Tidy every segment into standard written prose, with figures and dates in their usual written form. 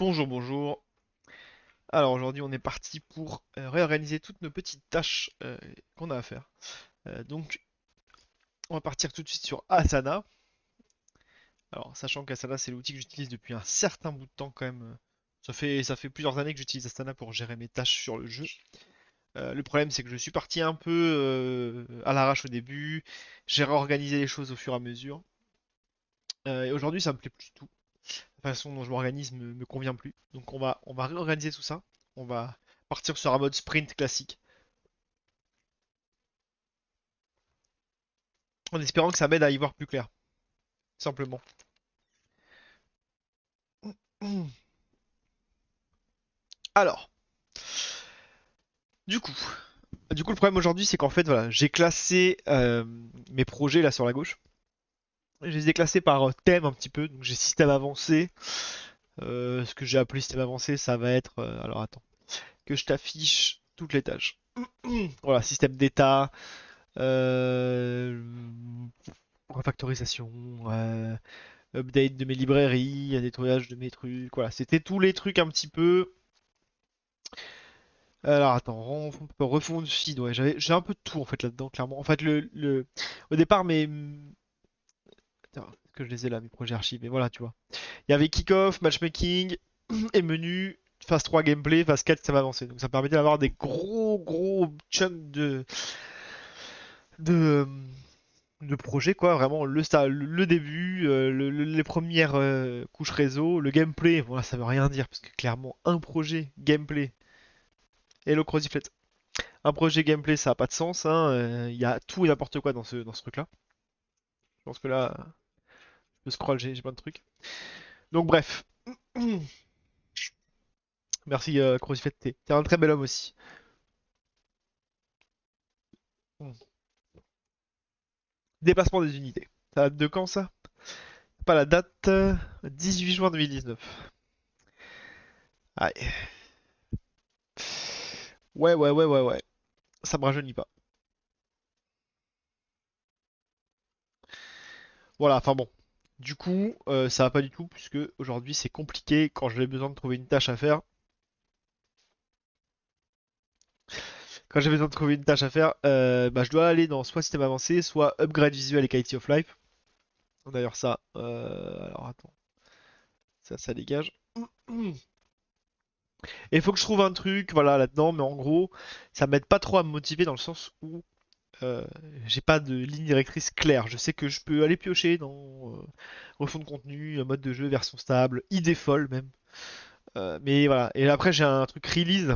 Bonjour, bonjour. Alors aujourd'hui on est parti pour réorganiser toutes nos petites tâches qu'on a à faire. Donc on va partir tout de suite sur Asana. Alors sachant qu'Asana c'est l'outil que j'utilise depuis un certain bout de temps quand même. Ça fait plusieurs années que j'utilise Asana pour gérer mes tâches sur le jeu. Le problème c'est que je suis parti un peu à l'arrache au début. J'ai réorganisé les choses au fur et à mesure. Et aujourd'hui ça me plaît plus du tout. La façon dont je m'organise me convient plus. Donc on va réorganiser tout ça. On va partir sur un mode sprint classique. En espérant que ça m'aide à y voir plus clair, simplement. Alors, du coup, le problème aujourd'hui, c'est qu'en fait, voilà, j'ai classé mes projets là sur la gauche. Je les ai classés par thème un petit peu. Donc j'ai système avancé. Ce que j'ai appelé système avancé, ça va être. Alors attends, que je t'affiche toutes les tâches. Voilà, système d'état, euh, refactorisation, update de mes librairies, nettoyage de mes trucs. Voilà, c'était tous les trucs un petit peu. Alors attends, refond du feed, ouais, j'ai un peu de tout en fait là-dedans, clairement. En fait, au départ, Attends, est-ce que je les ai là, mes projets archives, mais voilà, tu vois. Il y avait kick-off, matchmaking, et menu, phase 3 gameplay, phase 4 ça va avancer. Donc ça me permettait d'avoir des gros chunks de, de projets, quoi. Vraiment, le début, les premières couches réseau, le gameplay, voilà, ça veut rien dire, parce que clairement, un projet gameplay, Hello Crossiflet. Un projet gameplay, ça a pas de sens, hein. Il y a tout et n'importe quoi dans ce truc-là. Je pense que là, je peux scroll, j'ai plein de trucs. Donc bref. Merci Crucifet, t'es un très bel homme aussi. Dépassement des unités. Ça date de quand ça? Pas la date. 18 juin 2019. Aïe. Ouais. Ça me rajeunit pas. Voilà, enfin bon. Du coup, ça va pas du tout, puisque aujourd'hui c'est compliqué quand j'ai besoin de trouver une tâche à faire. Quand j'ai besoin de trouver une tâche à faire, bah, je dois aller dans soit système avancé, soit upgrade visuel et quality of life. D'ailleurs, ça. Alors attends, ça dégage. Et il faut que je trouve un truc, voilà, là-dedans, mais en gros, ça m'aide pas trop à me motiver dans le sens où euh, j'ai pas de ligne directrice claire. Je sais que je peux aller piocher dans refond de contenu, mode de jeu, version stable, idée folle même. Mais voilà. Et après, j'ai un truc release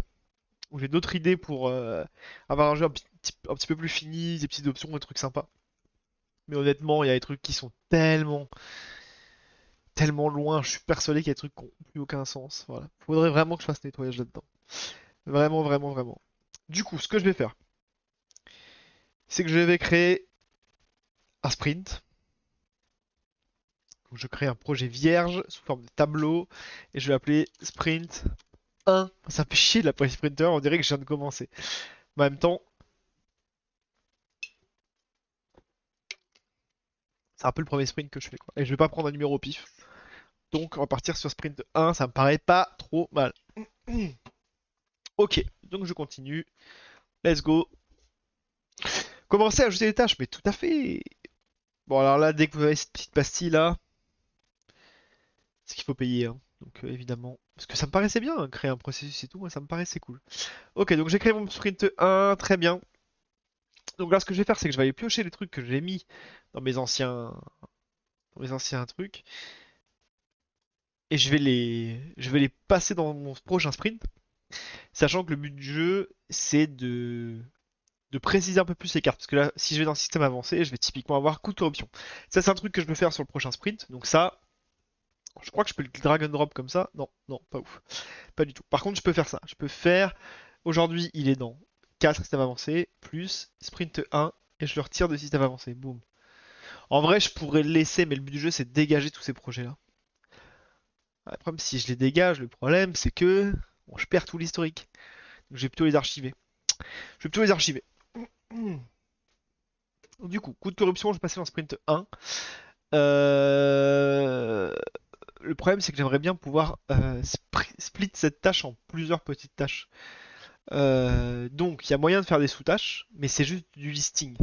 où j'ai d'autres idées pour avoir un jeu un petit peu plus fini, des petites options, des trucs sympas. Mais honnêtement, il y a des trucs qui sont tellement loin. Je suis persuadé qu'il y a des trucs qui n'ont plus aucun sens. Voilà. Faudrait vraiment que je fasse ce nettoyage là-dedans. Vraiment. Du coup, ce que je vais faire, c'est que je vais créer un sprint. Donc, je crée un projet vierge sous forme de tableau et je vais l'appeler sprint 1. Ça fait chier de l'appeler sprinter, on dirait que je viens de commencer. Mais en même temps, c'est un peu le premier sprint que je fais, quoi. Et je vais pas prendre un numéro au pif. Donc, on va partir sur sprint 1, ça me paraît pas trop mal. Ok, donc je continue. Let's go. Commencer à ajouter des tâches, mais tout à fait. Bon, alors là, dès que vous avez cette petite pastille là, c'est qu'il faut payer, hein. Donc, évidemment. Parce que ça me paraissait bien, hein, créer un processus et tout, moi, ça me paraissait cool. Ok, donc j'ai créé mon sprint 1, très bien. Donc là, ce que je vais faire, c'est que je vais aller piocher les trucs que j'ai mis dans mes anciens trucs, et je vais les passer dans mon prochain sprint, sachant que le but du jeu, c'est de préciser un peu plus les cartes. Parce que là, si je vais dans le système avancé, je vais typiquement avoir coup de corruption. Ça, c'est un truc que je peux faire sur le prochain sprint. Donc ça, je crois que je peux le drag and drop comme ça. Non, non, pas ouf. Pas du tout. Par contre, je peux faire ça. Je peux faire. Aujourd'hui, il est dans 4 systèmes avancés, plus sprint 1, et je le retire de système avancé. Boum. En vrai, je pourrais le laisser, mais le but du jeu, c'est de dégager tous ces projets-là. Après, si je les dégage, le problème, c'est que bon, je perds tout l'historique. Donc, je vais plutôt les archiver. Je vais plutôt les archiver. Du coup, coup de corruption, je vais passer dans sprint 1. Euh... le problème, c'est que j'aimerais bien pouvoir split cette tâche en plusieurs petites tâches. Donc, il y a moyen de faire des sous-tâches, mais c'est juste du listing.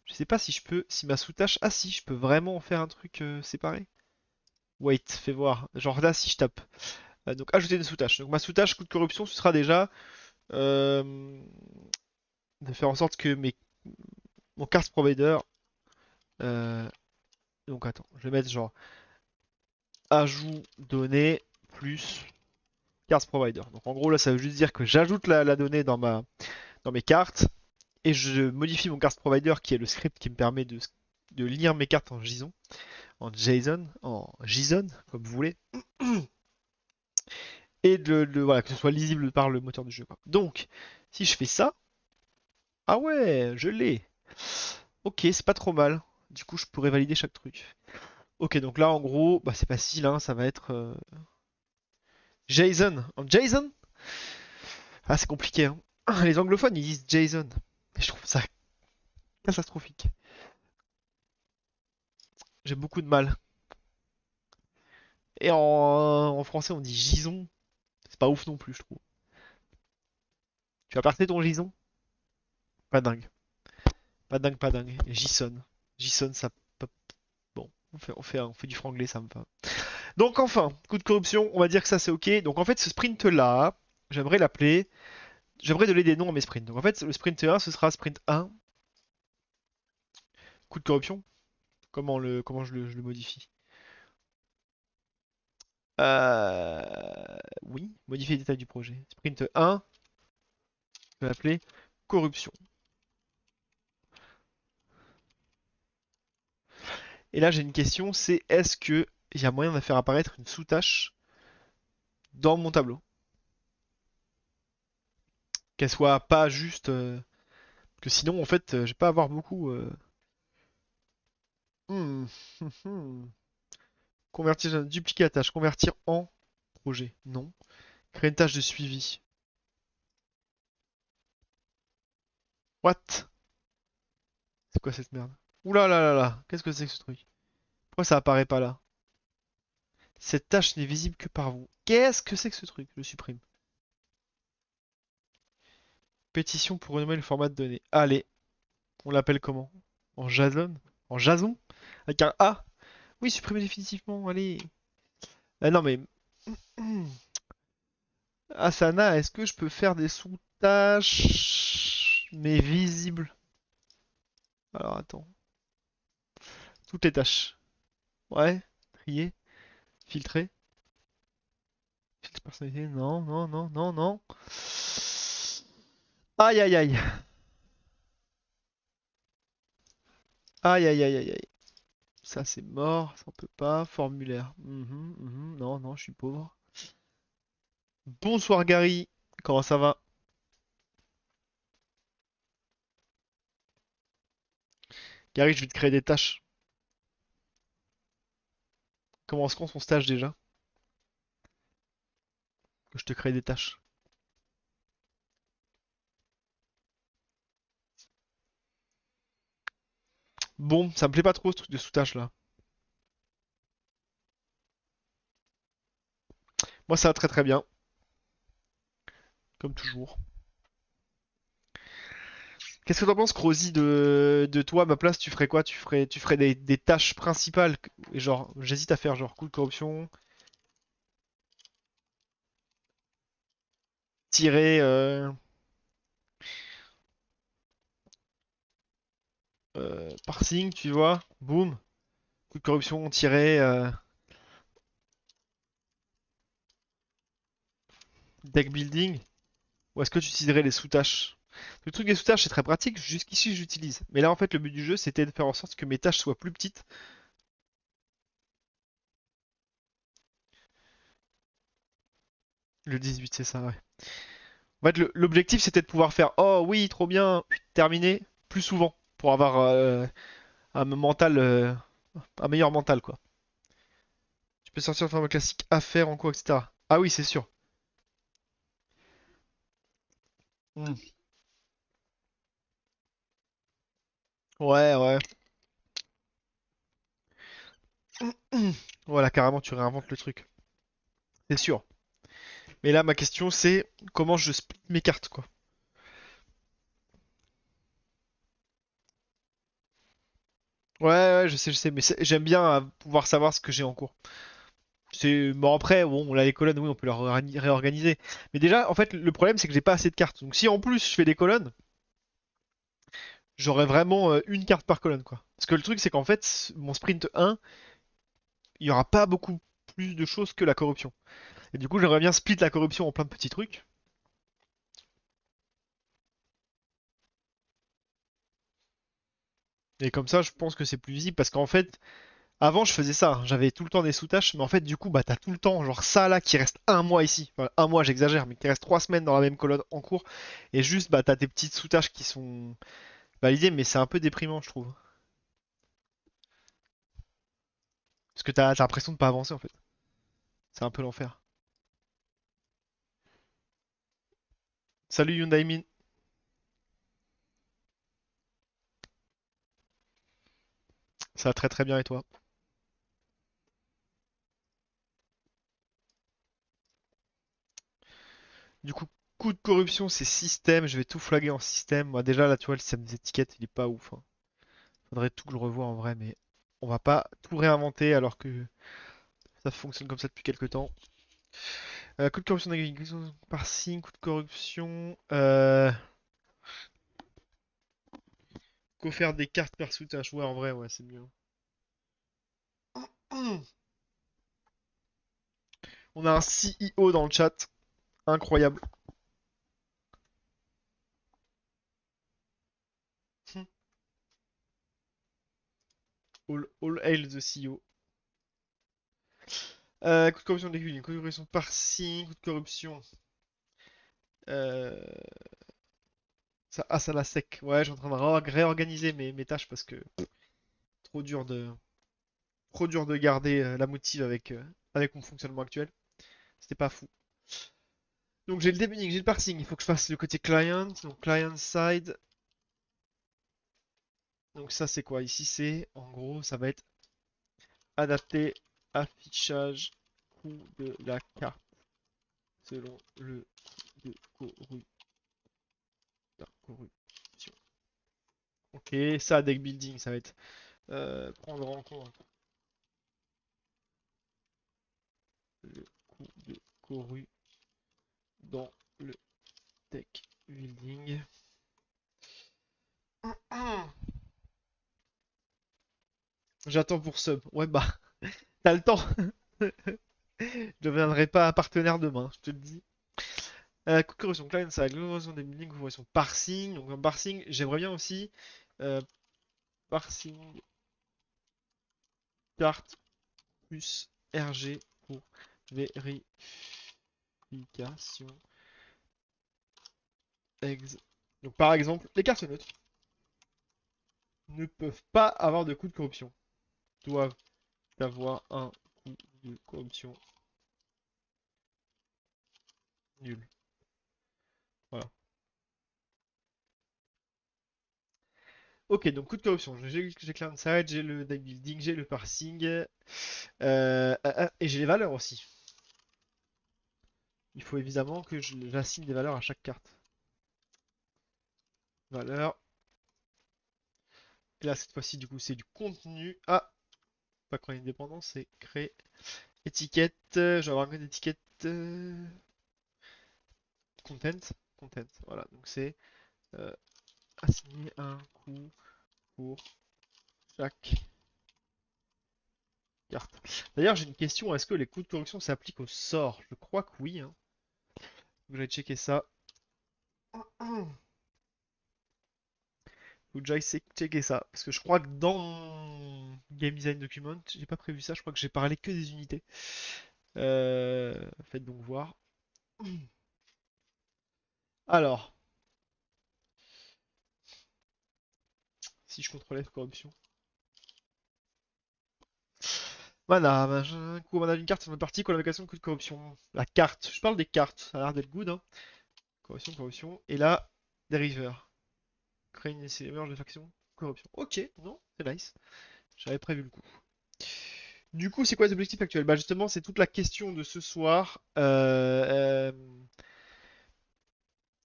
Je sais pas si je peux, si ma sous-tâche, ah si, je peux vraiment en faire un truc séparé. Wait, fais voir. Genre là, si je tape. Donc, ajouter des sous-tâches. Donc, ma sous-tâche coût de corruption, ce sera déjà euh, de faire en sorte que mon card provider. euh, donc, attends, je vais mettre genre ajout données plus card provider. Donc, en gros, là, ça veut juste dire que j'ajoute la donnée dans mes cartes et je modifie mon card provider qui est le script qui me permet de lire mes cartes en JSON, comme vous voulez, et voilà, que ce soit lisible par le moteur du jeu, quoi. Donc, si je fais ça, ah ouais, je l'ai. Ok, c'est pas trop mal. Du coup, je pourrais valider chaque truc. Ok, donc là, en gros, bah, c'est facile, hein, ça va être JSON. En JSON? Ah, c'est compliqué, hein. Les anglophones, ils disent JSON. Et je trouve ça catastrophique. J'ai beaucoup de mal. Et en français, on dit Gison. C'est pas ouf non plus, je trouve. Tu vas partir ton Gison? Pas dingue. Pas dingue, pas dingue. JSON. JSON, ça. Bon, on fait du franglais, ça me va. Donc enfin, coup de corruption, on va dire que ça c'est ok. Donc en fait, ce sprint-là, j'aimerais l'appeler. J'aimerais donner des noms à mes sprints. Donc en fait, le sprint 1, ce sera sprint 1, coup de corruption. Comment je le modifie? Oui, modifier les détails du projet. Sprint 1, je vais l'appeler corruption. Et là, j'ai une question, c'est est-ce que il y a moyen de faire apparaître une sous-tâche dans mon tableau? Qu'elle soit pas juste. Que sinon, en fait, je vais pas avoir beaucoup. Hmm, Convertir, dupliquer la tâche, convertir en projet. Non. Créer une tâche de suivi. What? C'est quoi cette merde? Ouh là là là là, qu'est-ce que c'est que ce truc? Pourquoi ça apparaît pas là? Cette tâche n'est visible que par vous. Qu'est-ce que c'est que ce truc? Je supprime. Pétition pour renommer le format de données. Allez, on l'appelle comment? En JSON? En JSON? Avec un A? Oui, supprimer définitivement, allez. Ah non mais... Asana, est-ce que je peux faire des sous-tâches mais visibles? Alors attends. Toutes les tâches. Ouais. Trier. Filtrer. Filtre personnalisé. Non, non, non, non, non. Aïe aïe aïe. Aïe aïe aïe aïe aïe. Ça c'est mort, ça on peut pas. Formulaire. Non, non, je suis pauvre. Bonsoir Gary. Comment ça va? Gary, je vais te créer des tâches. Commence quand son stage déjà? Que je te crée des tâches. Bon, ça me plaît pas trop ce truc de sous-tâche là. Moi ça va très très bien, comme toujours. Qu'est-ce que t'en penses, Crozy, de toi, à ma place, tu ferais quoi? Tu ferais des tâches principales. Et genre, j'hésite à faire genre coup de corruption, tirer, parsing, tu vois, boum, coup de corruption, tirer, deck building. Ou est-ce que tu utiliserais les sous-tâches? Le truc des sous-tâches, c'est très pratique, jusqu'ici j'utilise. Mais là, en fait, le but du jeu, c'était de faire en sorte que mes tâches soient plus petites. Le 18, c'est ça, ouais. En fait, l'objectif, c'était de pouvoir faire oh oui, trop bien, terminer plus souvent pour avoir un mental, un meilleur mental, quoi. Tu peux sortir le format classique à faire en cours, etc. Ah oui, c'est sûr. Hmm. Ouais, ouais. Voilà, carrément, tu réinventes le truc. C'est sûr. Mais là, ma question, c'est comment je split mes cartes, quoi. Ouais, ouais, je sais, mais j'aime bien pouvoir savoir ce que j'ai en cours. C'est bon après, bon, là les colonnes, oui, on peut les réorganiser. Mais déjà, en fait, le problème, c'est que j'ai pas assez de cartes. Donc si en plus je fais des colonnes, j'aurais vraiment une carte par colonne, quoi. Parce que le truc, c'est qu'en fait, mon sprint 1, il y aura pas beaucoup plus de choses que la corruption. Et du coup, j'aimerais bien split la corruption en plein de petits trucs. Et comme ça, je pense que c'est plus visible parce qu'en fait, avant, je faisais ça, hein. J'avais tout le temps des sous-tâches, mais en fait, du coup, bah, t'as tout le temps, genre ça là, qui reste un mois ici. Enfin, un mois, j'exagère, mais qui reste 3 semaines dans la même colonne en cours. Et juste, bah, t'as tes petites sous-tâches qui sont validées, mais c'est un peu déprimant, je trouve. Parce que t'as l'impression de pas avancer, en fait. C'est un peu l'enfer. Salut Hyundai Min. Ça va très très bien et toi? Du coup, coup de corruption, c'est système. Je vais tout flaguer en système. Moi, déjà, là, tu vois, le système des étiquettes, il est pas ouf, hein. Faudrait tout que je le revoie en vrai, mais on va pas tout réinventer alors que ça fonctionne comme ça depuis quelques temps. Coup de corruption d'agriculture par signe, coup de corruption. Qu'au faire des cartes par sous-tâche. Ouais, en vrai, ouais, c'est mieux. On a un CEO dans le chat. Incroyable. All hail the CEO. Coup de corruption d'agriculture, coup de corruption par signe, coup de corruption. Euh, ça la sec. Ouais, je suis en train de réorganiser mes tâches parce que trop dur de, trop dur de garder la motive avec mon fonctionnement actuel. C'était pas fou. Donc j'ai le debugging, j'ai le parsing. Il faut que je fasse le côté client. Donc client side. Donc ça c'est quoi? Ici c'est, en gros, ça va être adapté affichage coût de la carte selon le de corruption. Ok, ça deck building, ça va être prendre en compte le coût de corruption dans le deck building. J'attends pour sub. Ouais bah, t'as le temps. Je deviendrai pas partenaire demain, je te le dis. Correction client side, correction des buildings, correction parsing. Donc en parsing, j'aimerais bien aussi euh, parsing carte plus RG pour vérification ex. Donc par exemple, les cartes neutres ne peuvent pas avoir de coût de corruption. Doivent avoir un coût de corruption nul. Voilà. Ok, donc coût de corruption. J'ai client side, j'ai le deck building, j'ai le parsing. Et j'ai les valeurs aussi. Il faut évidemment que j'assigne des valeurs à chaque carte. Valeur. Et là, cette fois-ci, du coup, c'est du contenu. Ah, pas quand il y a une dépendance, c'est créer étiquette. Je vais avoir un code d'étiquette content. Content. Voilà, donc c'est euh, assigner un coût pour chaque carte. D'ailleurs, j'ai une question. Est-ce que les coûts de correction s'appliquent au sort? Je crois que oui, hein. Vous allez checker ça. Faut que j'aille checker ça. Parce que je crois que dans mon Game Design Document, j'ai pas prévu ça. Je crois que j'ai parlé que des unités. Faites donc voir. Alors, si je contrôlais corruption. Mana, coup, mana d'une carte sur notre partie, colocation, coup de corruption. La carte, je parle des cartes, ça a l'air d'être good, hein. Corruption, corruption. Et là, des rivers. Créer une mélange de faction, corruption. Ok, non, c'est nice. J'avais prévu le coup. Du coup, c'est quoi les objectifs actuels? Bah justement, c'est toute la question de ce soir. On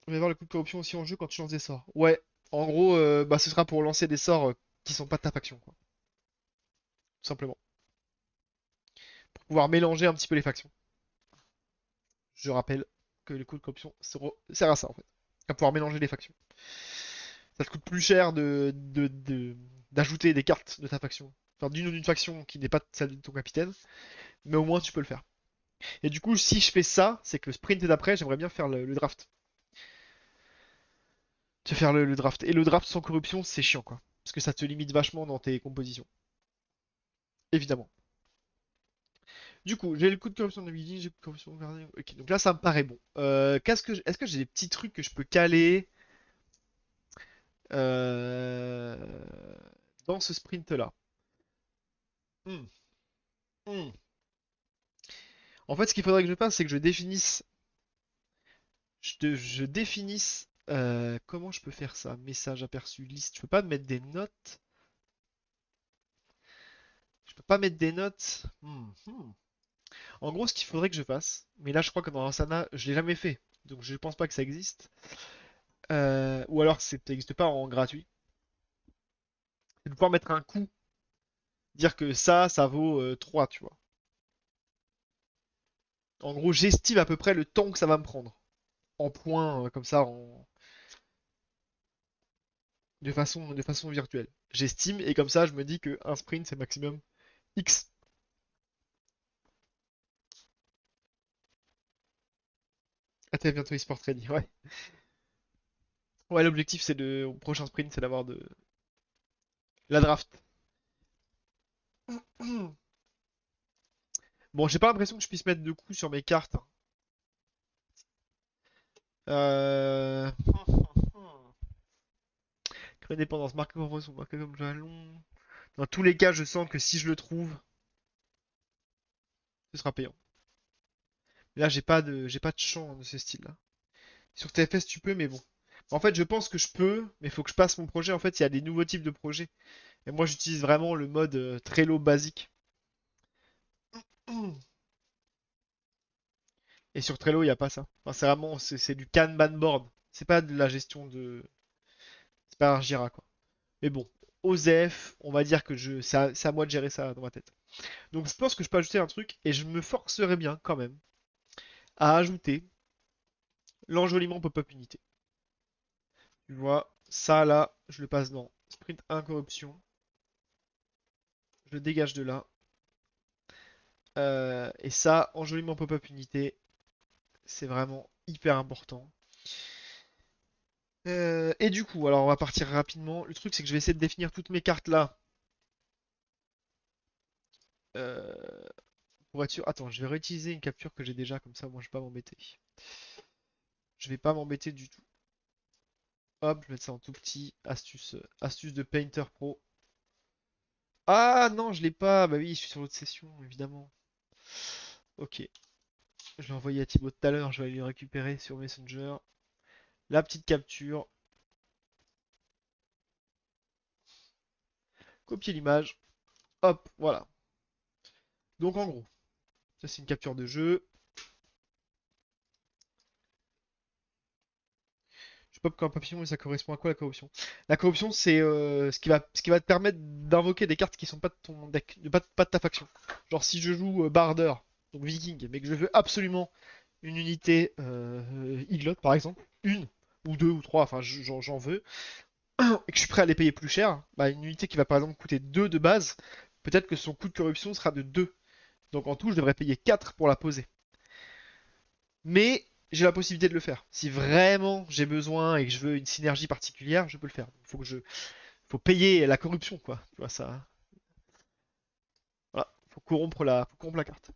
va voir le coup de corruption aussi en jeu quand tu lances des sorts. Ouais, en gros, bah ce sera pour lancer des sorts qui sont pas de ta faction, quoi. Tout simplement. Pour pouvoir mélanger un petit peu les factions. Je rappelle que le coup de corruption sert à ça en fait. À pouvoir mélanger les factions. Ça te coûte plus cher d'ajouter des cartes de ta faction. Enfin, d'une faction qui n'est pas celle de ton capitaine, mais au moins tu peux le faire. Et du coup, si je fais ça, c'est que le sprint d'après, j'aimerais bien faire le draft. Tu faire le draft. Et le draft sans corruption, c'est chiant quoi. Parce que ça te limite vachement dans tes compositions. Évidemment. Du coup, j'ai le coup de corruption de midi, j'ai le coup de corruption de gardien. Ok, donc là ça me paraît bon. Est-ce que j'ai des petits trucs que je peux caler euh, dans ce sprint-là? Hmm, hmm. En fait, ce qu'il faudrait que je fasse, c'est que je définisse comment je peux faire ça. Message aperçu, liste. Je peux pas mettre des notes. Je peux pas mettre des notes. En gros, ce qu'il faudrait que je fasse, mais là je crois que dans Asana, je l'ai jamais fait, donc je pense pas que ça existe. Ou alors ça n'existe pas en gratuit. C'est de pouvoir mettre un coût, dire que ça vaut 3, tu vois. En gros, j'estime à peu près le temps que ça va me prendre. En points, comme ça, de façon virtuelle. J'estime, et comme ça, je me dis que un sprint, c'est maximum X. Ah, t'as bientôt eSport Ready, ouais. Ouais, l'objectif, au prochain sprint, c'est d'avoir la draft. Bon, j'ai pas l'impression que je puisse mettre de coups sur mes cartes, hein. Euh... Créer dépendance, marquer comme poisson, marquer comme jalon. Dans tous les cas, je sens que si je le trouve, ce sera payant. Mais là, j'ai pas de champ de ce style-là. Sur TFS, tu peux, mais bon. En fait, je pense que je peux, mais il faut que je passe mon projet. En fait, il y a des nouveaux types de projets. Et moi, j'utilise vraiment le mode Trello basique. Et sur Trello, il n'y a pas ça. Enfin, c'est vraiment, c'est du Kanban board. C'est pas de la gestion de. C'est pas un Jira, quoi. Mais bon, OZEF, on va dire que c'est à moi de gérer ça dans ma tête. Donc, je pense que je peux ajouter un truc, et je me forcerai bien, quand même, à ajouter l'enjolivement pop-up unité. Tu vois, ça là, je le passe dans Sprint Incorruption. Je le dégage de là. Et ça, enjolivement pop-up unité, c'est vraiment hyper important. Et du coup, alors on va partir rapidement. Le truc, c'est que je vais essayer de définir toutes mes cartes là. euh, pour être sûr. Attends, je vais réutiliser une capture que j'ai déjà, comme ça, moi, je vais pas m'embêter. Je vais pas m'embêter du tout. Hop, je vais mettre ça en tout petit. Astuce de Painter Pro. Ah non, je l'ai pas. Bah oui, je suis sur l'autre session, évidemment. Ok. Je l'ai envoyé à Thibaut tout à l'heure. Je vais aller le récupérer sur Messenger. La petite capture. Copier l'image. Hop, voilà. Donc en gros, ça c'est une capture de jeu. Je sais pas pourquoi un papillon, mais ça correspond à quoi la corruption? La corruption, c'est ce qui va te permettre d'invoquer des cartes qui sont pas de ton deck, pas de ta faction. Genre si je joue Barder, donc Viking, mais que je veux absolument une unité Iglot par exemple, une ou deux ou trois, enfin j'en veux, et que je suis prêt à les payer plus cher, bah une unité qui va par exemple coûter 2 de base, peut-être que son coût de corruption sera de 2. Donc en tout, je devrais payer 4 pour la poser. Mais j'ai la possibilité de le faire. Si vraiment j'ai besoin et que je veux une synergie particulière, je peux le faire. Faut payer la corruption, quoi. Tu vois ça. Voilà. Faut corrompre la carte.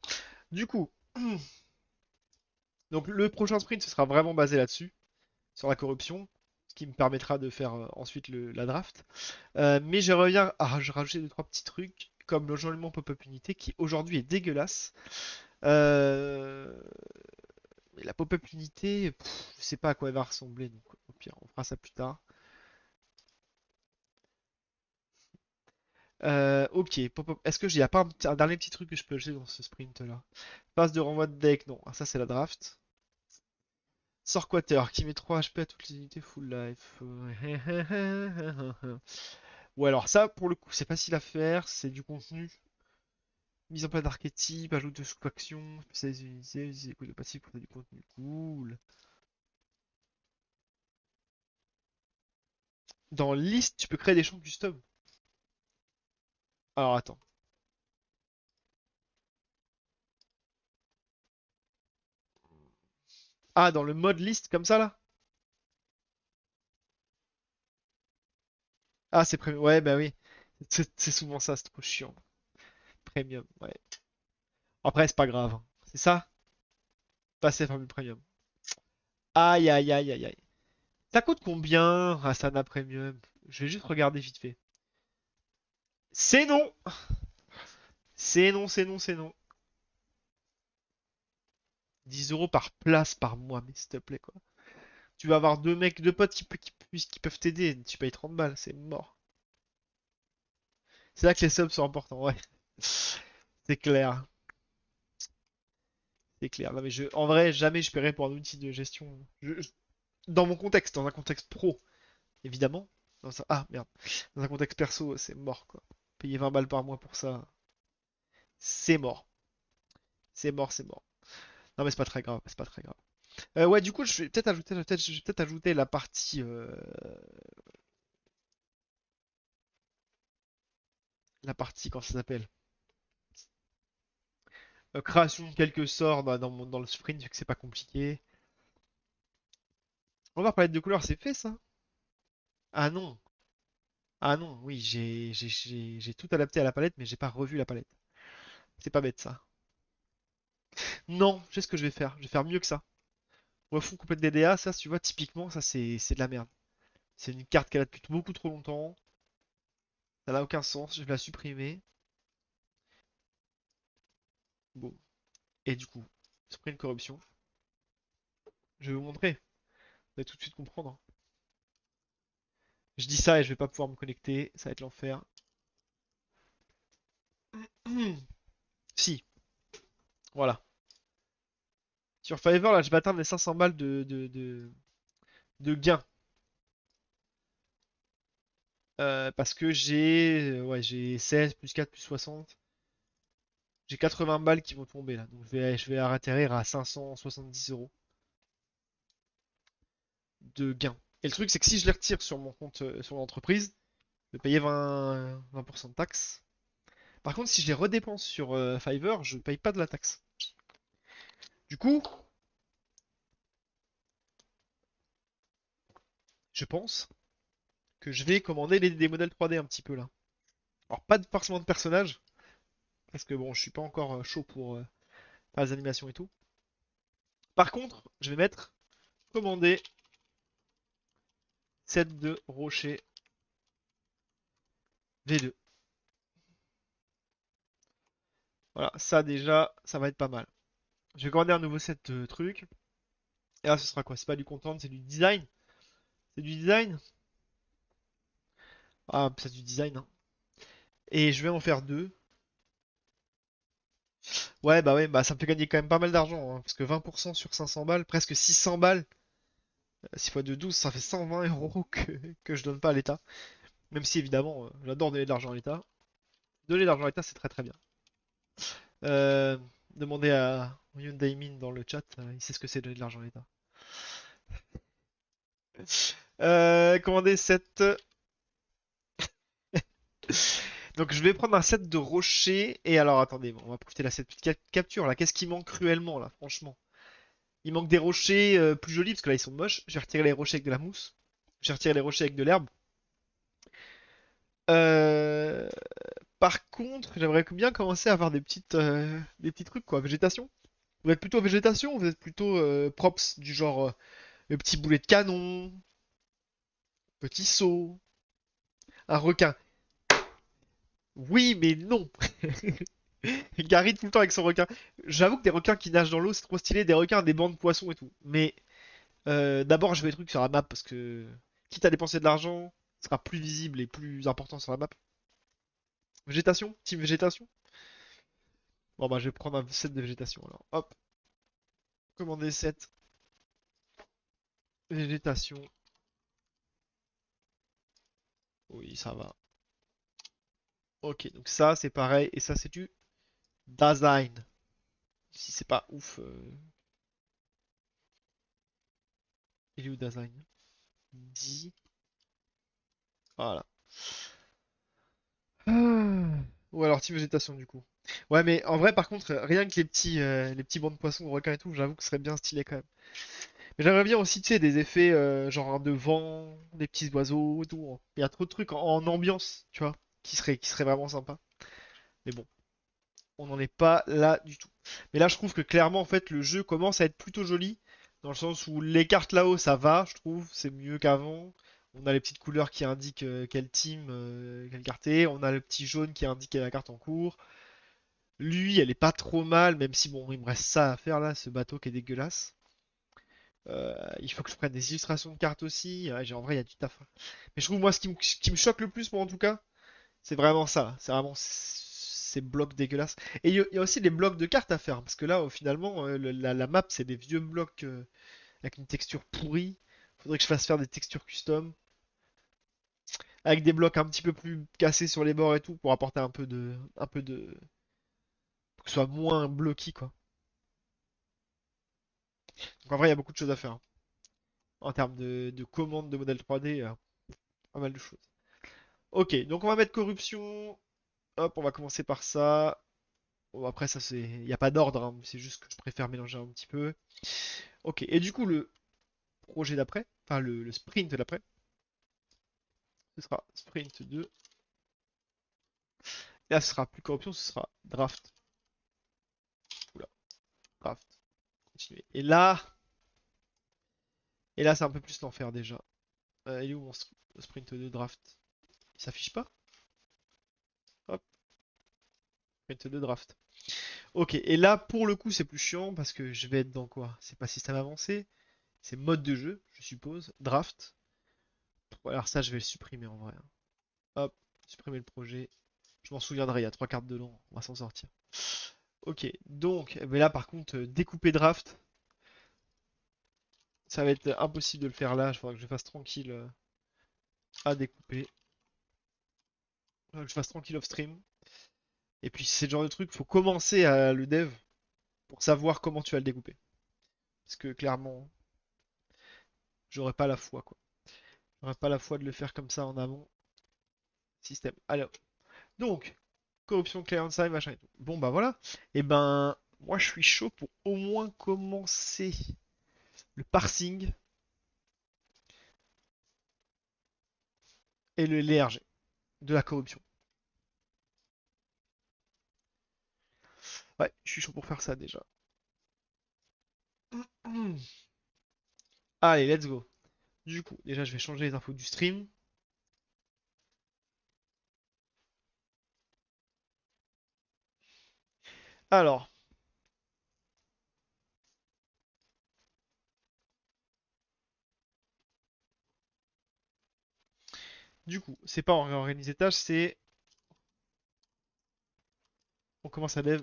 Du coup, donc le prochain sprint, ce sera vraiment basé là-dessus, sur la corruption, ce qui me permettra de faire ensuite la draft. Mais je reviens je rajouter deux trois petits trucs comme le journellement pop-up unité qui aujourd'hui est dégueulasse. Euh, mais la pop-up unité, je sais pas à quoi elle va ressembler, donc au pire on fera ça plus tard. Ok, est-ce que y a pas un dernier petit truc que je peux ajouter dans ce sprint là? Phase de renvoi de deck, non. Ah, ça c'est la draft. Sort Quater, qui met 3 HP à toutes les unités full life. Ou alors ça, pour le coup, c'est facile à faire, c'est du contenu. Mise en place d'archétypes, ajoute de sous-actions, spécialise unités, utilise les coups de passif pour faire du contenu cool. Dans liste, tu peux créer des champs custom. Alors attends. Ah, dans le mode liste comme ça là? Ah, c'est premium. Ouais, bah oui. C'est souvent ça, c'est trop chiant. Premium, ouais. Après, c'est pas grave, hein. C'est ça? Passer formule premium. Aïe, aïe, aïe, aïe, aïe. Ça coûte combien, Asana Premium? Je vais juste regarder vite fait. C'est non! C'est non, c'est non, c'est non. 10 € par place par mois, mais s'il te plaît, quoi. Tu vas avoir deux mecs, deux potes qui peuvent t'aider. Tu payes 30 balles, c'est mort. C'est là que les subs sont importants, ouais. C'est clair. C'est clair. Non, mais en vrai, jamais je paierais pour un outil de gestion. Dans mon contexte, dans un contexte pro, évidemment. Ah, merde. Dans un contexte perso, c'est mort, quoi. Payer 20 balles par mois pour ça, c'est mort. C'est mort, c'est mort. Non, mais c'est pas très grave, c'est pas très grave. Ouais, du coup, je vais peut-être ajouter la partie, comment ça s'appelle? Création de quelques sorts dans le sprint, vu que c'est pas compliqué. On va voir palette de couleurs, c'est fait ça? Ah non, ah non, oui, j'ai tout adapté à la palette, mais j'ai pas revu la palette. C'est pas bête ça. Non, je sais ce que je vais faire. Je vais faire mieux que ça. Refonte complète des DA, ça, tu vois, typiquement, ça c'est de la merde. C'est une carte qu'elle a depuis beaucoup trop longtemps. Ça n'a aucun sens. Je vais la supprimer. Bon. Et du coup, sprint corruption. Je vais vous montrer. Vous allez tout de suite comprendre, hein. Je dis ça et je vais pas pouvoir me connecter. Ça va être l'enfer. Si, voilà. Sur Fiverr, là, je vais atteindre les 500 balles de gains. Parce que j'ai 16 plus 4 plus 60. J'ai 80 balles qui vont tomber là. Donc je vais atterrir à 570 € de gains. Et le truc, c'est que si je les retire sur mon compte, sur l'entreprise, je vais payer 20% de taxes. Par contre, si je les redépense sur Fiverr, je ne paye pas de la taxe. Du coup, je pense que je vais commander des modèles 3D un petit peu là. Alors, pas forcément de personnages, parce que bon, je suis pas encore chaud pour faire les animations et tout. Par contre, je vais mettre commander set de rocher V2. Voilà, ça déjà, ça va être pas mal. Je vais commander un nouveau set de trucs. Et là, ce sera quoi? C'est pas du content, c'est du design. C'est du design? Ah, c'est du design, hein. Et je vais en faire deux. Ouais, bah ça me fait gagner quand même pas mal d'argent, hein, parce que 20% sur 500 balles, presque 600 balles, 6 fois de 12, ça fait 120 € que je donne pas à l'État. Même si évidemment, j'adore donner de l'argent à l'État. Donner de l'argent à l'État, c'est très très bien. Euh, Demandez à Hyundai Min dans le chat, il sait ce que c'est donner de l'argent à l'État. Commander 7. Donc je vais prendre un set de rochers. Et alors attendez, bon, on va profiter de cette petite capture là. Qu'est-ce qui manque cruellement là, franchement? Il manque des rochers plus jolis parce que là ils sont moches. J'ai retiré les rochers avec de la mousse. J'ai retiré les rochers avec de l'herbe. Euh, Par contre, j'aimerais bien commencer à avoir des petits trucs quoi, végétation. Vous êtes plutôt végétation ou vous êtes plutôt props du genre le petit boulet de canon, petit saut, un requin? Oui, mais non. Gary tout le temps avec son requin. J'avoue que des requins qui nagent dans l'eau, c'est trop stylé, des requins, des bancs de poissons et tout. Mais d'abord, je vais des trucs sur la map parce que quitte à dépenser de l'argent, ce sera plus visible et plus important sur la map. Végétation? Team végétation? Bon bah je vais prendre un set de végétation alors. Hop, commander set végétation. Oui, ça va. Ok, donc ça c'est pareil. Et ça c'est du design. Si c'est pas ouf, il est où design? Dit. Voilà. Ah. Ou alors team végétation du coup. Ouais mais en vrai par contre rien que les petits bancs de poissons, de requins et tout, j'avoue que ce serait bien stylé quand même. Mais j'aimerais bien aussi tu sais des effets genre de vent, des petits oiseaux et tout. Il y a trop de trucs en ambiance, tu vois, qui serait vraiment sympa. Mais bon, on n'en est pas là du tout. Mais là je trouve que clairement en fait le jeu commence à être plutôt joli. Dans le sens où les cartes là-haut ça va, je trouve, c'est mieux qu'avant. On a les petites couleurs qui indiquent quelle team, quelle carte est. On a le petit jaune qui indique la carte en cours. Lui, elle est pas trop mal, même si bon, il me reste ça à faire là, ce bateau qui est dégueulasse. Il faut que je prenne des illustrations de cartes aussi. Ouais, en vrai, il y a du taf, hein. Mais je trouve, moi, ce qui me choque le plus, moi, en tout cas, c'est vraiment ça. C'est vraiment ces blocs dégueulasses. Et il y a aussi des blocs de cartes à faire. Parce que là, finalement, la map, c'est des vieux blocs avec une texture pourrie. Faudrait que je fasse faire des textures custom. Avec des blocs un petit peu plus cassés sur les bords et tout. Pour apporter un peu de. Pour que ce soit moins blocky, quoi. Donc en vrai, il y a beaucoup de choses à faire, hein. En termes de commandes de modèles 3D, pas mal de choses. Ok, donc on va mettre corruption. Hop, on va commencer par ça. Bon, après, ça, c'est. Il n'y a pas d'ordre, hein, c'est juste que je préfère mélanger un petit peu. Ok, et du coup, le projet d'après, enfin le sprint d'après, ce sera sprint 2. Là, ce sera plus corruption, ce sera draft. Oula, draft. Continuer. Et là, c'est un peu plus l'enfer déjà. Il est où mon sprint 2 draft? Il s'affiche pas? Hop, sprint 2 draft. Ok, et là, pour le coup, c'est plus chiant parce que je vais être dans quoi? C'est pas système avancé, c'est mode de jeu, je suppose. Draft. Alors ça, je vais le supprimer en vrai, hein. Hop, supprimer le projet. Je m'en souviendrai, il y a trois cartes dedans, on va s'en sortir. Ok, donc, mais là par contre, découper draft, ça va être impossible de le faire là, il faudra que je fasse tranquille à découper. Il faudra que je fasse tranquille off stream. Et puis c'est le genre de truc, faut commencer à le dev pour savoir comment tu vas le découper. Parce que clairement, j'aurais pas la foi quoi. J'aurais pas la foi de le faire comme ça en amont. Système. Alors, donc, corruption, client side, machin et tout. Bon bah voilà. Et ben, moi je suis chaud pour au moins commencer le parsing et l'ERG de la corruption. Ouais, je suis chaud pour faire ça déjà. Allez, let's go. Du coup, déjà, je vais changer les infos du stream. Alors, du coup, c'est pas en réorganiser tâches, c'est on commence à dev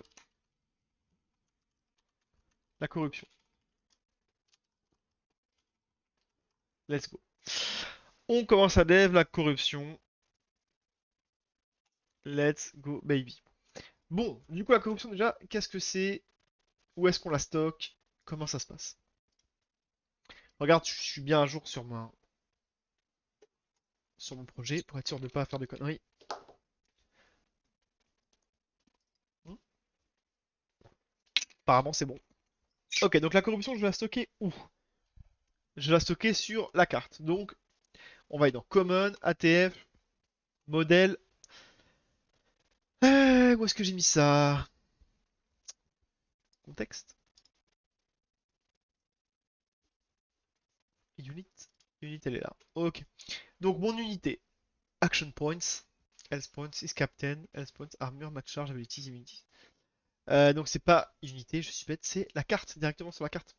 la corruption. Let's go. On commence à dev la corruption. Let's go, baby. Bon, du coup, la corruption, déjà, qu'est-ce que c'est? Où est-ce qu'on la stocke? Comment ça se passe? Regarde, je suis bien à jour sur mon projet pour être sûr de ne pas faire de conneries. Hmm. Apparemment, c'est bon. Ok, donc la corruption, je vais la stocker où? Je vais la stocker sur la carte. Donc, on va aller dans Common, ATF, Modèle. Où est-ce que j'ai mis ça? Contexte. Unit. Unit, elle est là. Ok. Donc, mon unité. Action points. Health points is captain. Health points, armure, max charge, abilities, immunities. Donc, c'est pas unité, je suis bête, c'est la carte, directement sur la carte.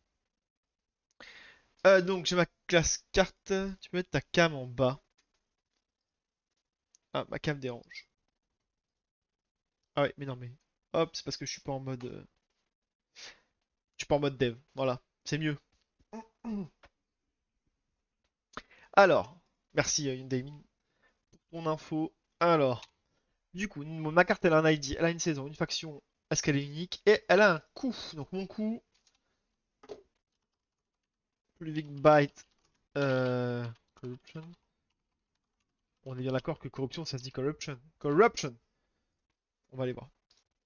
Donc, j'ai ma classe carte. Tu peux mettre ta cam en bas. Ah, ma cam dérange. Ah ouais, mais non, mais. Hop, c'est parce que je suis pas en mode. Je suis pas en mode dev. Voilà, c'est mieux. Alors, merci Yundaimin pour ton info. Alors, du coup, ma carte elle a un ID, elle a une saison, une faction, est-ce qu'elle est unique? Et elle a un coût. Donc mon coût, Living Byte, Corruption. On est bien d'accord que corruption ça se dit corruption. Corruption! On va aller voir.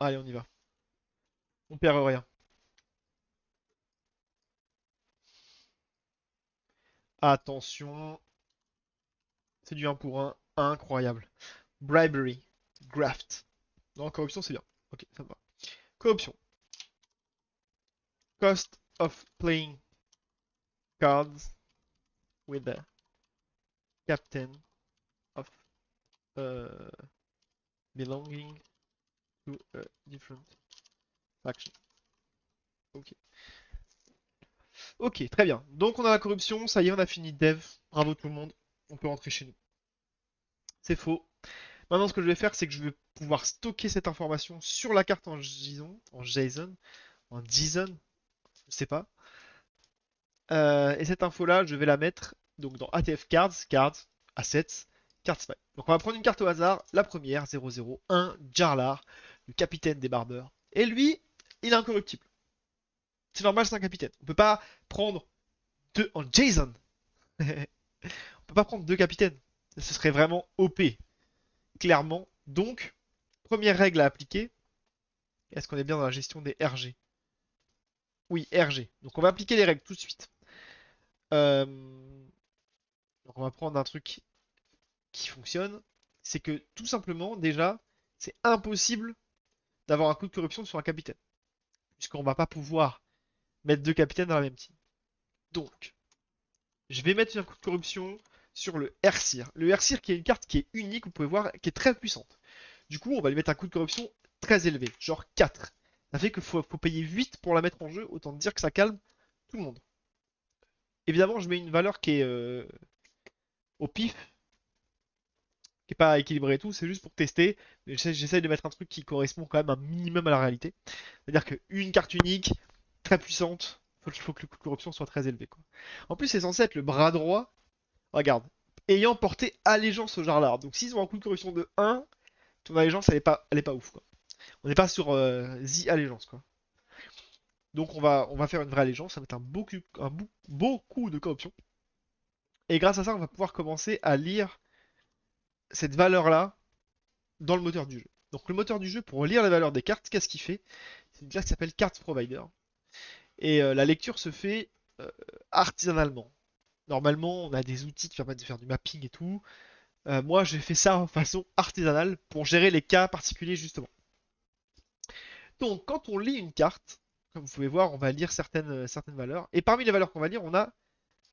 Allez, on y va. On perd rien. Attention, c'est du 1 pour 1. Incroyable. Bribery. Graft. Non, corruption c'est bien. Ok, ça me va. Corruption. Cost of playing cards with the captain of uh, belonging to a different faction. Ok. Ok, très bien. Donc on a la corruption, ça y est, on a fini dev. Bravo tout le monde. On peut rentrer chez nous. C'est faux. Maintenant, ce que je vais faire, c'est que je vais pouvoir stocker cette information sur la carte en JSON, en JSON, je sais pas. Et cette info-là, je vais la mettre donc dans ATF Cards, Assets, Cards File. Donc on va prendre une carte au hasard, la première, 001, Jarlar, le capitaine des barbeurs. Et lui, il est incorruptible. C'est normal, c'est un capitaine. On peut pas prendre deux en JSON. On peut pas prendre deux capitaines. Ce serait vraiment OP, clairement. Donc, première règle à appliquer. Est-ce qu'on est bien dans la gestion des RG? Oui, RG. Donc on va appliquer les règles tout de suite. Euh, Donc on va prendre un truc qui fonctionne. C'est que tout simplement, déjà, c'est impossible d'avoir un coup de corruption sur un capitaine. Puisqu'on va pas pouvoir mettre deux capitaines dans la même team. Donc, je vais mettre un coup de corruption sur le Hersir. Le Hersir qui est une carte qui est unique, vous pouvez voir, qui est très puissante. Du coup, on va lui mettre un coût de corruption très élevé, genre 4. Ça fait qu'il faut payer 8 pour la mettre en jeu, autant dire que ça calme tout le monde. Évidemment, je mets une valeur qui est au pif, qui est pas équilibrée et tout, c'est juste pour tester. Mais j'essaye de mettre un truc qui correspond quand même un minimum à la réalité. C'est-à-dire qu'une carte unique, très puissante, faut que le coût de corruption soit très élevé, quoi. En plus, c'est censé être le bras droit, regarde, ayant porté allégeance au Jarlar. Donc s'ils ont un coût de corruption de 1, ton allégeance elle est pas ouf, quoi. On n'est pas sur The Allégeance, quoi. Donc on va faire une vraie allégeance, ça va être beau coup de corruption. Et grâce à ça, on va pouvoir commencer à lire cette valeur-là dans le moteur du jeu. Donc le moteur du jeu, pour lire les valeurs des cartes, qu'est-ce qu'il fait? C'est une classe qui s'appelle Cards Provider. Et la lecture se fait euh, artisanalement. Normalement, on a des outils qui permettent de faire du mapping et tout. Moi, j'ai fait ça en façon artisanale pour gérer les cas particuliers justement. Donc, quand on lit une carte, comme vous pouvez voir, on va lire certaines valeurs. Et parmi les valeurs qu'on va lire, on a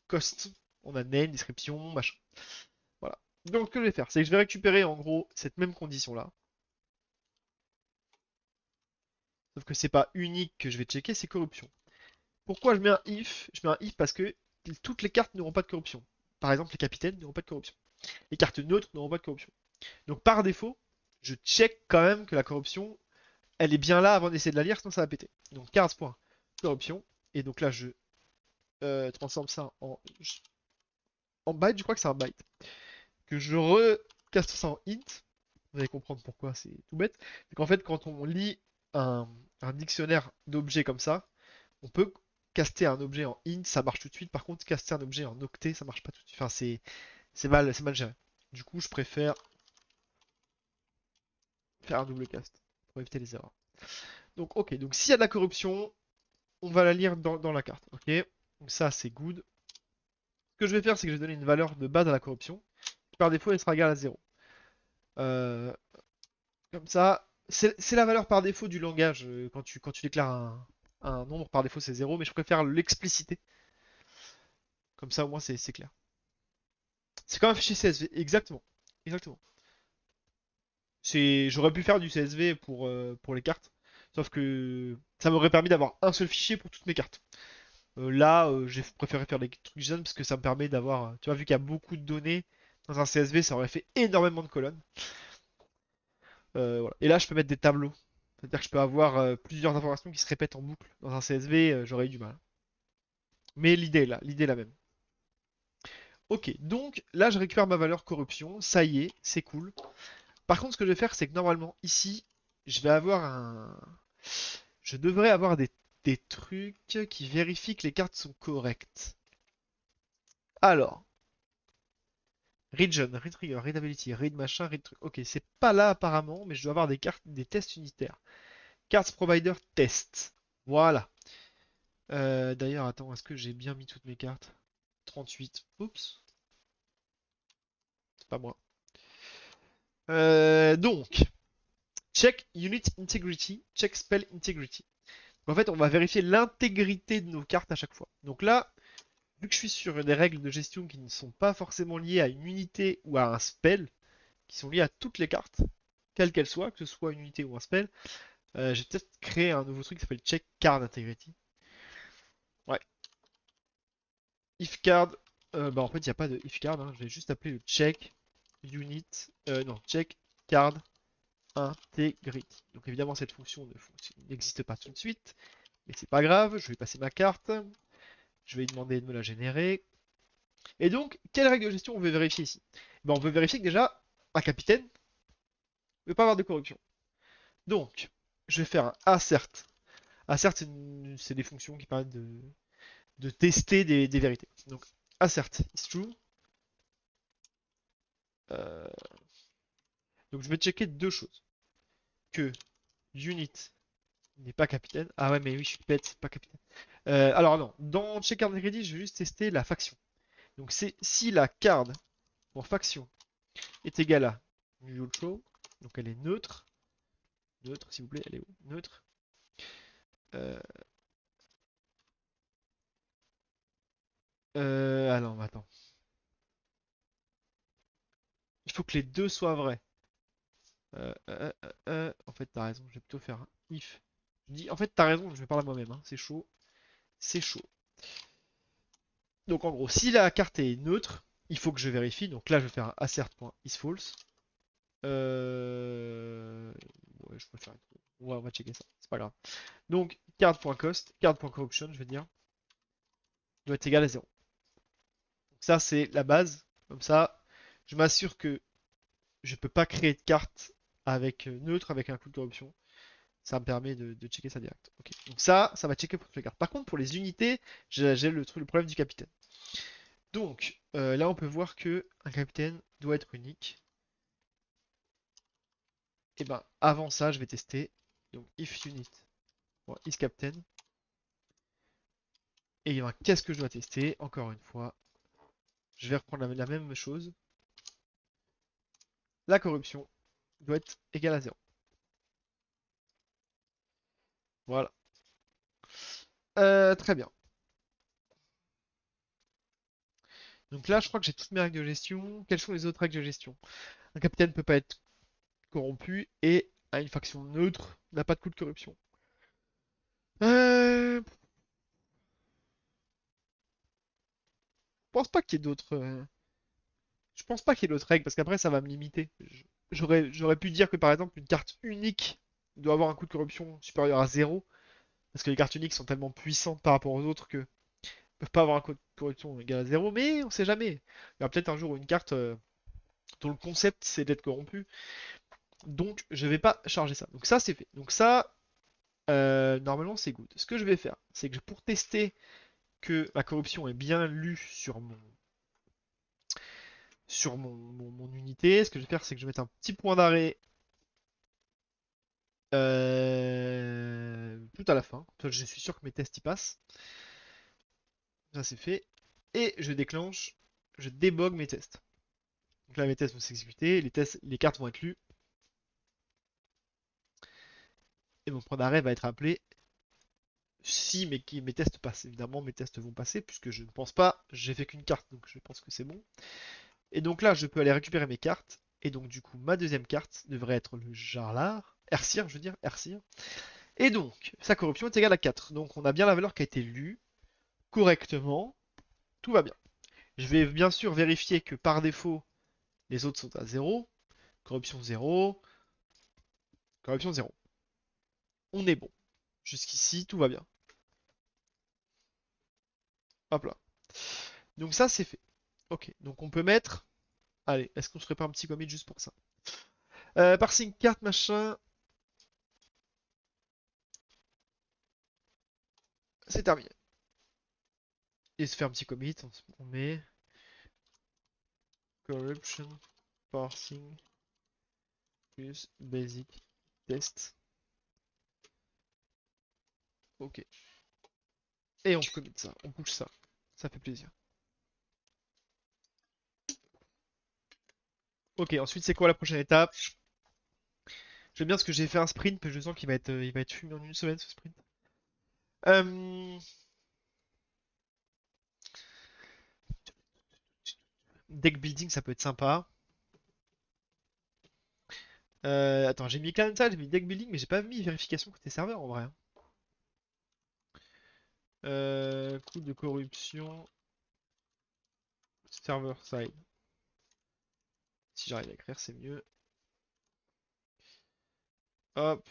cost. On a name, description, machin. Voilà. Donc, ce que je vais faire, c'est que je vais récupérer en gros cette même condition-là. Sauf que c'est pas unique que je vais checker, c'est corruption. Pourquoi je mets un if? Je mets un if parce que toutes les cartes n'auront pas de corruption. Par exemple, les capitaines n'auront pas de corruption. Les cartes neutres n'auront pas de corruption. Donc par défaut, je check quand même que la corruption, elle est bien là avant d'essayer de la lire, sinon ça va péter. Donc 15 points corruption. Et donc là, je transforme ça en byte, je crois que c'est un byte. Que je recaste ça en int. Vous allez comprendre pourquoi, c'est tout bête. C'est qu'en fait, quand on lit un dictionnaire d'objets comme ça, on peut caster un objet en int, ça marche tout de suite. Par contre, caster un objet en octet, ça marche pas tout de suite. Enfin, c'est mal géré. Du coup, je préfère faire un double cast pour éviter les erreurs. Donc, ok. Donc, s'il y a de la corruption, on va la lire dans la carte. Ok. Donc, ça, c'est good. Ce que je vais faire, c'est que je vais donner une valeur de base à la corruption. Par défaut, elle sera égale à 0. Euh, Comme ça, c'est la valeur par défaut du langage. Quand tu déclares un nombre, par défaut, c'est 0. Mais je préfère l'expliciter. Comme ça, au moins, c'est clair. C'est comme un fichier CSV. Exactement. Exactement. J'aurais pu faire du CSV pour les cartes. Sauf que ça m'aurait permis d'avoir un seul fichier pour toutes mes cartes. Là, j'ai préféré faire des trucs JSON parce que ça me permet d'avoir. Tu vois, vu qu'il y a beaucoup de données dans un CSV, ça aurait fait énormément de colonnes. Voilà. Et là, je peux mettre des tableaux. C'est-à-dire que je peux avoir plusieurs informations qui se répètent en boucle. Dans un CSV, j'aurais eu du mal. Mais l'idée est la même. Ok, donc là, je récupère ma valeur corruption. Ça y est, c'est cool. Par contre, ce que je vais faire, c'est que normalement, ici, je vais avoir un... Je devrais avoir des trucs qui vérifient que les cartes sont correctes. Alors, region, read trigger, read ability, read machin, read truc. Ok, c'est pas là apparemment, mais je dois avoir des cartes, des tests unitaires. Cards provider test. Voilà. D'ailleurs, attends, est-ce que j'ai bien mis toutes mes cartes? 38. Oups, c'est pas moi. Donc, check unit integrity, check spell integrity. En fait, on va vérifier l'intégrité de nos cartes à chaque fois. Donc là, vu que je suis sur des règles de gestion qui ne sont pas forcément liées à une unité ou à un spell, qui sont liées à toutes les cartes, quelles qu'elles soient, que ce soit une unité ou un spell, j'ai peut-être créé un nouveau truc qui s'appelle check card integrity. Ouais. If card, bah en fait, il n'y a pas de if card, hein. Je vais juste appeler le check unit, non, check card integrity. Donc évidemment, cette fonction n'existe pas tout de suite, mais c'est pas grave, je vais passer ma carte, je vais lui demander de me la générer. Et donc, quelle règle de gestion on veut vérifier ici? Ben, on veut vérifier que déjà, un capitaine ne veut pas avoir de corruption. Donc, je vais faire un assert. Assert, c'est des fonctions qui permettent de tester des vérités. Donc, assert is true. Euh, donc, je vais checker deux choses. Que unit n'est pas capitaine. Ah ouais, mais oui, je suis bête, c'est pas capitaine. Alors non, dans check card integrity, je vais juste tester la faction. Donc, c'est si la card pour faction est égale à neutral, donc elle est neutre. Neutre, s'il vous plaît, elle est où? Neutre. Euh, alors, attends. Il faut que les deux soient vrais. En fait, t'as raison, je vais plutôt faire un if. Je dis, en fait, t'as raison, je vais parler à moi-même, hein. C'est chaud. C'est chaud. Donc, en gros, si la carte est neutre, il faut que je vérifie. Donc là, je vais faire un assert.isFalse. Euh... Ouais, je préfère. Ouais, on va checker ça. C'est pas grave. Donc, card.cost, card.corruption, je vais dire, doit être égal à 0. Donc ça, c'est la base. Comme ça, je m'assure que je peux pas créer de carte avec neutre avec un coup de corruption. Ça me permet de checker ça direct. Ok. Donc ça va checker pour toutes les cartes. Par contre, pour les unités, j'ai le problème du capitaine. Donc là, on peut voir que un capitaine doit être unique. Et ben avant ça, je vais tester. Donc if unit is captain. Et ben, qu'est-ce que je dois tester? Encore une fois, je vais reprendre la même chose. La corruption doit être égale à 0. Voilà. Très bien. Donc là, je crois que j'ai toutes mes règles de gestion. Quelles sont les autres règles de gestion? Un capitaine ne peut pas être corrompu et a une faction neutre n'a pas de coup de corruption. Je pense pas qu'il y ait d'autres. Je pense pas qu'il y ait d'autres règles parce qu'après ça va me limiter. J'aurais pu dire que par exemple une carte unique doit avoir un coup de corruption supérieur à 0 parce que les cartes uniques sont tellement puissantes par rapport aux autres que peuvent pas avoir un coup de corruption égal à 0, mais on sait jamais. Il y aura peut-être un jour une carte dont le concept c'est d'être corrompu. Donc je vais pas charger ça. Donc ça c'est fait. Donc ça, normalement c'est good. Ce que je vais faire, c'est que pour tester que ma corruption est bien lue sur mon unité, ce que je vais faire, c'est que je vais mettre un petit point d'arrêt tout à la fin. Je suis sûr que mes tests y passent. Ça c'est fait. Et je déclenche, je débug mes tests. Donc là mes tests vont s'exécuter, les cartes vont être lues. Et mon point d'arrêt va être appelé si mes tests passent. Évidemment mes tests vont passer puisque je ne pense pas, j'ai fait qu'une carte donc je pense que c'est bon. Et donc là je peux aller récupérer mes cartes. Et donc du coup ma deuxième carte devrait être le Jarlar. Ercir, je veux dire, Ercir. Et donc, sa corruption est égale à 4. Donc on a bien la valeur qui a été lue correctement. Tout va bien. Je vais bien sûr vérifier que par défaut, les autres sont à 0. Corruption 0. Corruption 0. On est bon. Jusqu'ici, tout va bien. Hop là. Donc ça, c'est fait. Ok, donc on peut mettre... Allez, est-ce qu'on se ferait pas un petit commit juste pour ça? Parsing carte, machin. C'est terminé. Et se fait un petit commit. On met... Corruption parsing plus basic test. Ok. Et on commit ça. On push ça. Ça fait plaisir. Ok, ensuite c'est quoi la prochaine étape? J'aime bien parce que j'ai fait un sprint, mais je sens il va être fumé en une semaine ce sprint. Euh, Deck building, ça peut être sympa. Attends, j'ai mis clan j'ai mis deck building, mais j'ai pas mis vérification côté serveur en vrai. Coût de corruption, server side. Si j'arrive à écrire, c'est mieux. Hop.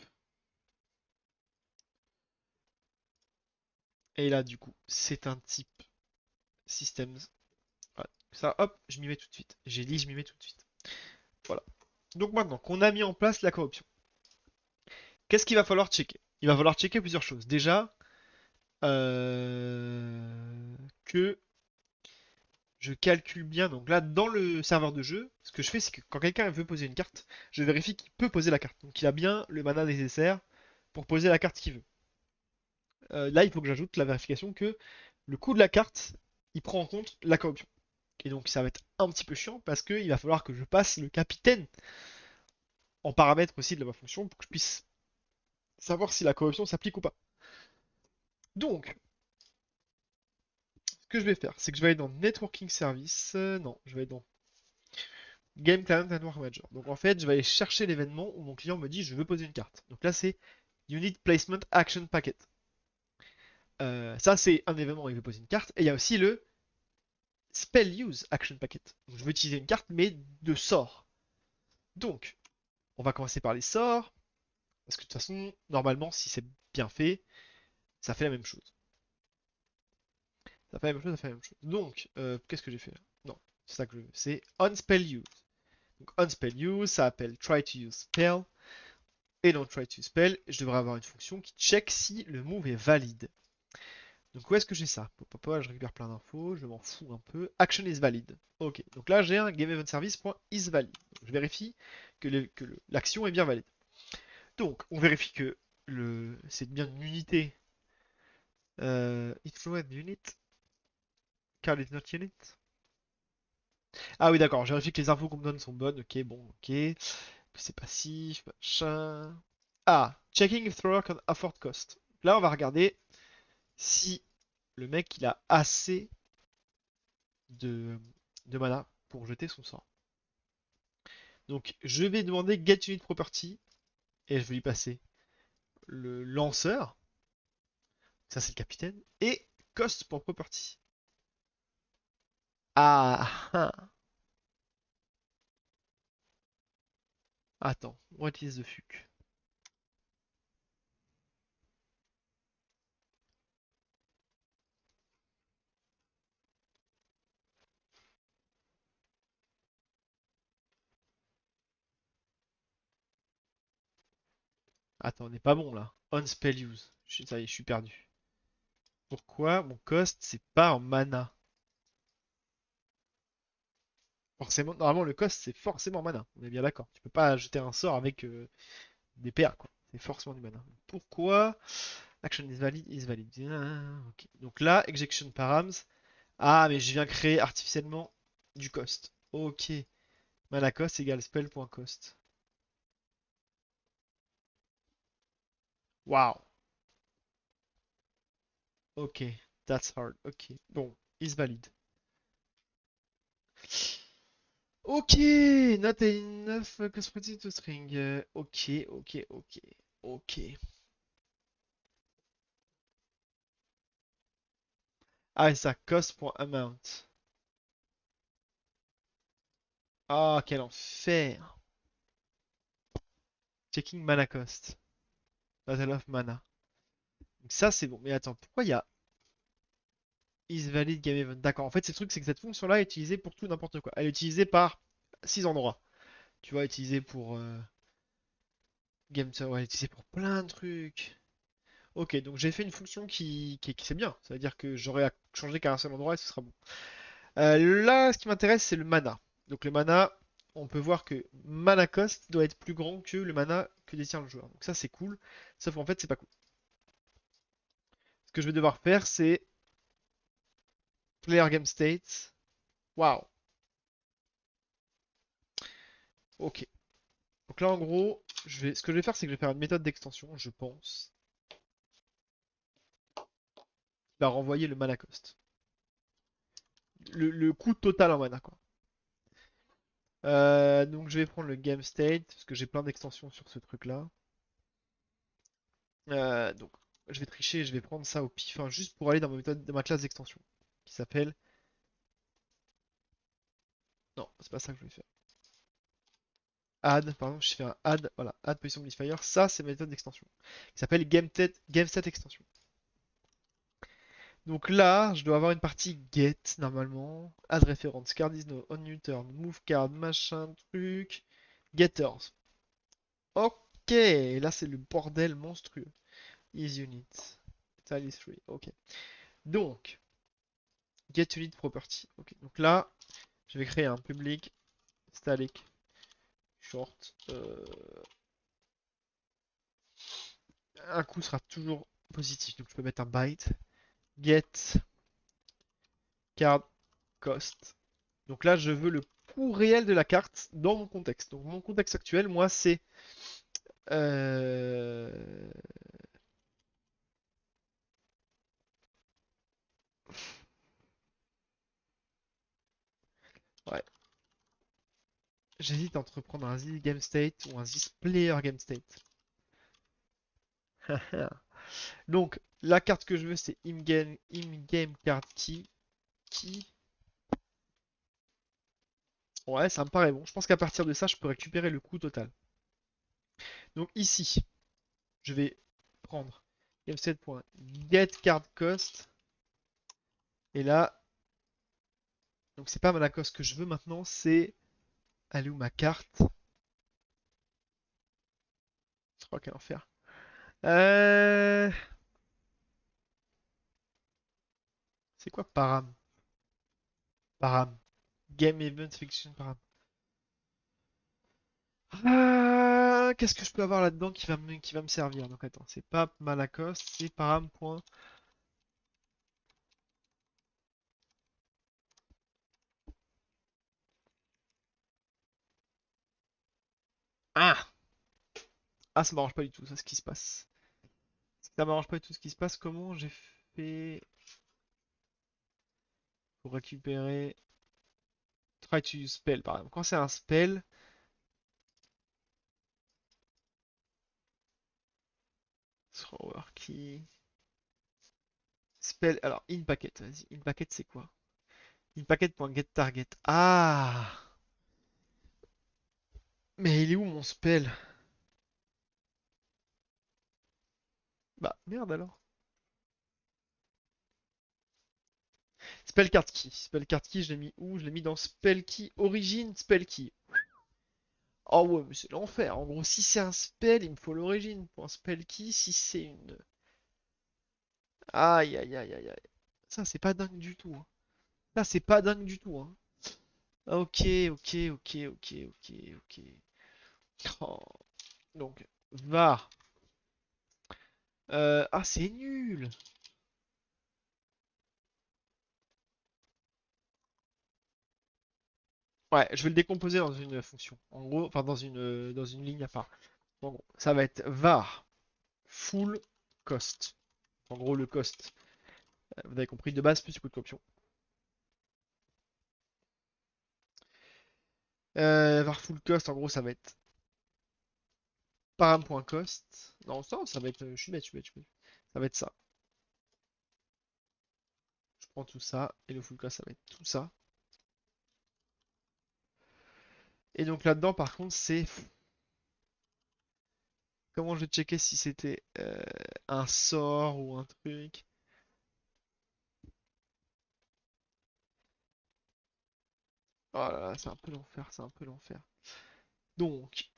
Et là, du coup, c'est un type systems. Voilà. Ça, hop, je m'y mets tout de suite. J'ai dit, je m'y mets tout de suite. Voilà. Donc maintenant qu'on a mis en place la corruption, qu'est-ce qu'il va falloir checker? Il va falloir checker plusieurs choses. Déjà, que je calcule bien. Donc là, dans le serveur de jeu, ce que je fais, c'est que quand quelqu'un veut poser une carte, je vérifie qu'il peut poser la carte. Donc il a bien le mana nécessaire pour poser la carte qu'il veut. Là, il faut que j'ajoute la vérification que le coût de la carte, il prend en compte la corruption. Et donc ça va être un petit peu chiant parce qu'il va falloir que je passe le capitaine en paramètre aussi de ma fonction pour que je puisse savoir si la corruption s'applique ou pas. Donc, ce que je vais faire, c'est que je vais aller dans Networking Service. Non, je vais aller dans Game Client Network Manager. Donc en fait, je vais aller chercher l'événement où mon client me dit je veux poser une carte. Donc là, c'est Unit Placement Action Packet. Ça, c'est un événement où il veut poser une carte. Et il y a aussi le Spell Use Action Packet. Donc je veux utiliser une carte, mais de sort. Donc, on va commencer par les sorts. Parce que de toute façon, normalement, si c'est bien fait, ça fait la même chose. Ça fait la même chose, ça fait la même chose. Donc, qu'est-ce que j'ai fait là? Non, c'est ça que je veux. C'est On Spell Use. Donc, On Spell Use, ça appelle Try to Use Spell. Et dans Try to Spell, je devrais avoir une fonction qui check si le move est valide. Donc où est-ce que j'ai ça? Je récupère plein d'infos, je m'en fous un peu. Action is valid. Ok, donc là j'ai un GameEventService.isValid. Je vérifie que l'action est bien valide. Donc on vérifie que c'est bien une unité. It fluent unit. Card is not unit. Ah oui d'accord, je vérifie que les infos qu'on me donne sont bonnes. Ok, bon, ok. Que c'est passif, machin. Ah, checking if thrower can afford cost. Là on va regarder si le mec il a assez de, de mana pour jeter son sort. Donc je vais demander Get Unit Property et je vais lui passer le lanceur, ça c'est le capitaine, et Cost pour Property. Ah, ah. Attends, what is the fuck? Attends, on n'est pas bon là. On spell use. Ça y est, je suis perdu. Pourquoi mon cost c'est pas en mana? Forcément, normalement le cost c'est forcément en mana. On est bien d'accord. Tu peux pas jeter un sort avec des PA quoi. C'est forcément du mana. Pourquoi? Action is valid. Ah, ok. Donc là, execution params. Ah, mais je viens créer artificiellement du cost. Ok. Mana cost égale spell.cost. Wow. Ok. That's hard. Ok. Bon, is valid. Ok. Not enough cosmetic to string. Ok, ok, ok. Ok. Ah, et ça, cost.amount. Ah, quel enfer. Checking mana cost. Battle of mana. Donc ça c'est bon. Mais attends, pourquoi il y a is valid game event? D'accord, en fait c'est le truc, c'est que cette fonction-là est utilisée pour tout n'importe quoi. Elle est utilisée par 6 endroits. Tu vois, utilisée pour game server, elle est utilisée pour plein de trucs. Ok, donc j'ai fait une fonction qui c'est bien. Ça veut dire que j'aurai à changer qu'à un seul endroit et ce sera bon. Là, ce qui m'intéresse, c'est le mana. Donc le mana, on peut voir que mana cost doit être plus grand que le mana que détient le joueur. Donc ça, c'est cool. Sauf qu'en fait, c'est pas cool. Ce que je vais devoir faire, c'est player game state. Waouh. Ok. Donc là, en gros, ce que je vais faire, c'est que je vais faire une méthode d'extension, je pense, qui va renvoyer le mana cost. Le coût total en mana, quoi. Donc je vais prendre le game state, parce que j'ai plein d'extensions sur ce truc-là. Donc je vais tricher, je vais prendre ça au pif, hein, juste pour aller dans ma méthode, dans ma classe d'extension, qui s'appelle... Non, c'est pas ça que je vais faire. Add, par exemple, je fais un add, voilà, add position modifier, ça c'est ma méthode d'extension, qui s'appelle game set extension. Donc là, je dois avoir une partie get, normalement, add reference, card is no on turn, move card, machin, truc, getters. Ok, là c'est le bordel monstrueux. Is unit, tile is 3, ok. Donc, get unit property. Ok, donc là, je vais créer un public static short. Un coup sera toujours positif, donc je peux mettre un byte. Get card cost. Donc là, je veux le coût réel de la carte dans mon contexte. Donc mon contexte actuel, moi, c'est euh, ouais. J'hésite entre prendre un Z game state ou un Z player game state. Donc la carte que je veux, c'est in-game card key. Ouais, ça me paraît bon. Je pense qu'à partir de ça, je peux récupérer le coût total. Donc ici, je vais prendre gameset.getCardCost. Et là, donc c'est pas ma cost que je veux maintenant, c'est... Elle est où ma carte? Je crois qu'elle en faire. Euh... C'est quoi Param? Param. Game Event Fiction Param. Ah, qu'est-ce que je peux avoir là-dedans qui va me servir? Donc attends, c'est pas Malacoste, c'est Param. Ah! Ah, ça m'arrange pas du tout, ça, ce qui se passe. Ça m'arrange pas du tout ce qui se passe. Comment j'ai fait pour récupérer... Try to use spell, par exemple. Quand c'est un spell, thrower key... Spell, alors, in packet, vas-y. In packet, c'est quoi? In packet.getTarget. Ah! Mais il est où mon spell? Bah, merde alors. Spell card key. Spell card key, je l'ai mis où? Je l'ai mis dans spell key origin spell key. Oh ouais, mais c'est l'enfer. En gros, si c'est un spell, il me faut l'origine pour un spell key. Si c'est une... Aïe, aïe, aïe, aïe, aïe. Ça, c'est pas dingue du tout, hein. Ça, c'est pas dingue du tout, hein. Ok, ok, ok, ok, ok, ok. Oh. Donc, va. Ah, c'est nul. Ouais, je vais le décomposer dans une fonction. En gros, enfin dans une ligne à part. En gros, ça va être var full cost. En gros, le cost, vous avez compris, de base plus le coût de corruption. Var full cost, en gros, ça va être param.cost. Non, ça va être. Je suis bête, je suis bête, je suis bête. Ça va être ça. Je prends tout ça. Et le full cost, ça va être tout ça. Et donc là-dedans, par contre, c'est Comment je vais checker si c'était un sort ou un truc? Oh là là, c'est un peu l'enfer, c'est un peu l'enfer. Donc,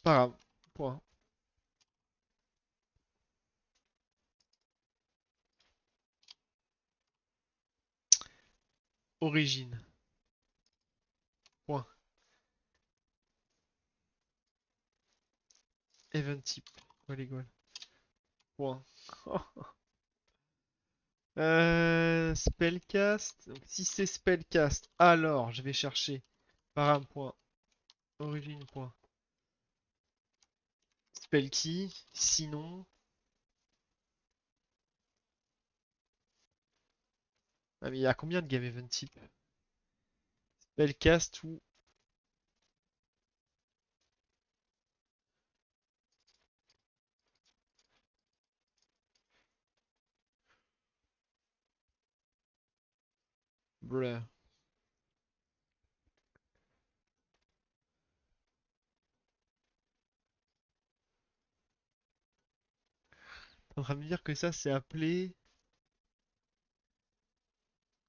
pas grave. Point. Origine. Point. Event type. Polygon. Point. Spellcast. Donc, si c'est spellcast, alors je vais chercher param.origine. Spellkey. Sinon. Ah, mais il y a combien de game event type? Spellcast ou. Blur. T'es en train de me dire que ça c'est appelé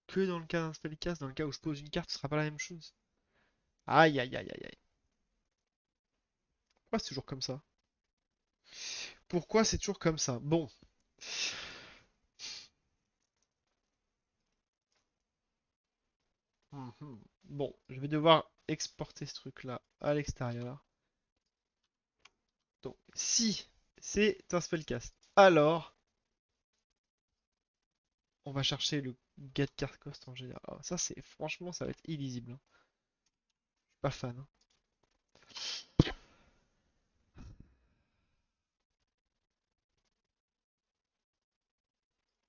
que dans le cas d'un spellcast, dans le cas où je pose une carte, ce sera pas la même chose. Aïe aïe aïe aïe aïe. Pourquoi c'est toujours comme ça? Pourquoi c'est toujours comme ça? Bon. Mhm. Bon, je vais devoir exporter ce truc-là à l'extérieur. Donc, si c'est un spellcast, alors on va chercher le get card cost en général. Ah, ça, c'est franchement, ça va être illisible, hein. Je suis pas fan, hein.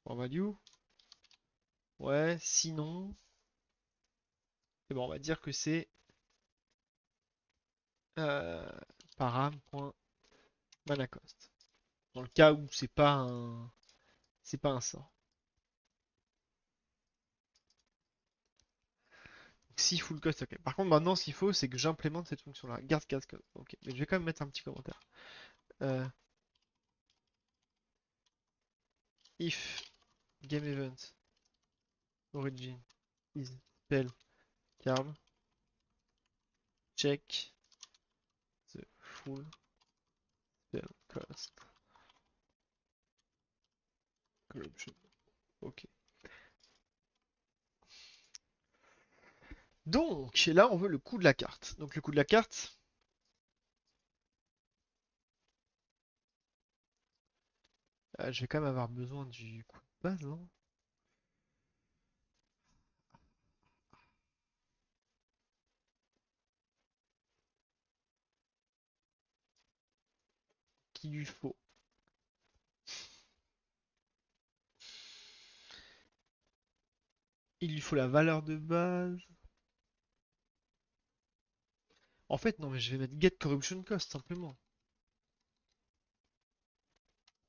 En value, ouais, sinon, c'est bon, on va dire que c'est euh, param.manacost. Dans le cas où c'est pas un sort. Donc, si full cost, ok. Par contre, maintenant, ce qu'il faut, c'est que j'implémente cette fonction-là. Garde card cost. Ok, mais je vais quand même mettre un petit commentaire. Euh, if game event origin is spell card, check the full spell cost corruption. Ok. Donc là, on veut le coût de la carte. Donc le coût de la carte, je vais quand même avoir besoin du coût de base, non? Qu'il lui faut. Il lui faut la valeur de base. En fait, non, mais je vais mettre get corruption cost simplement.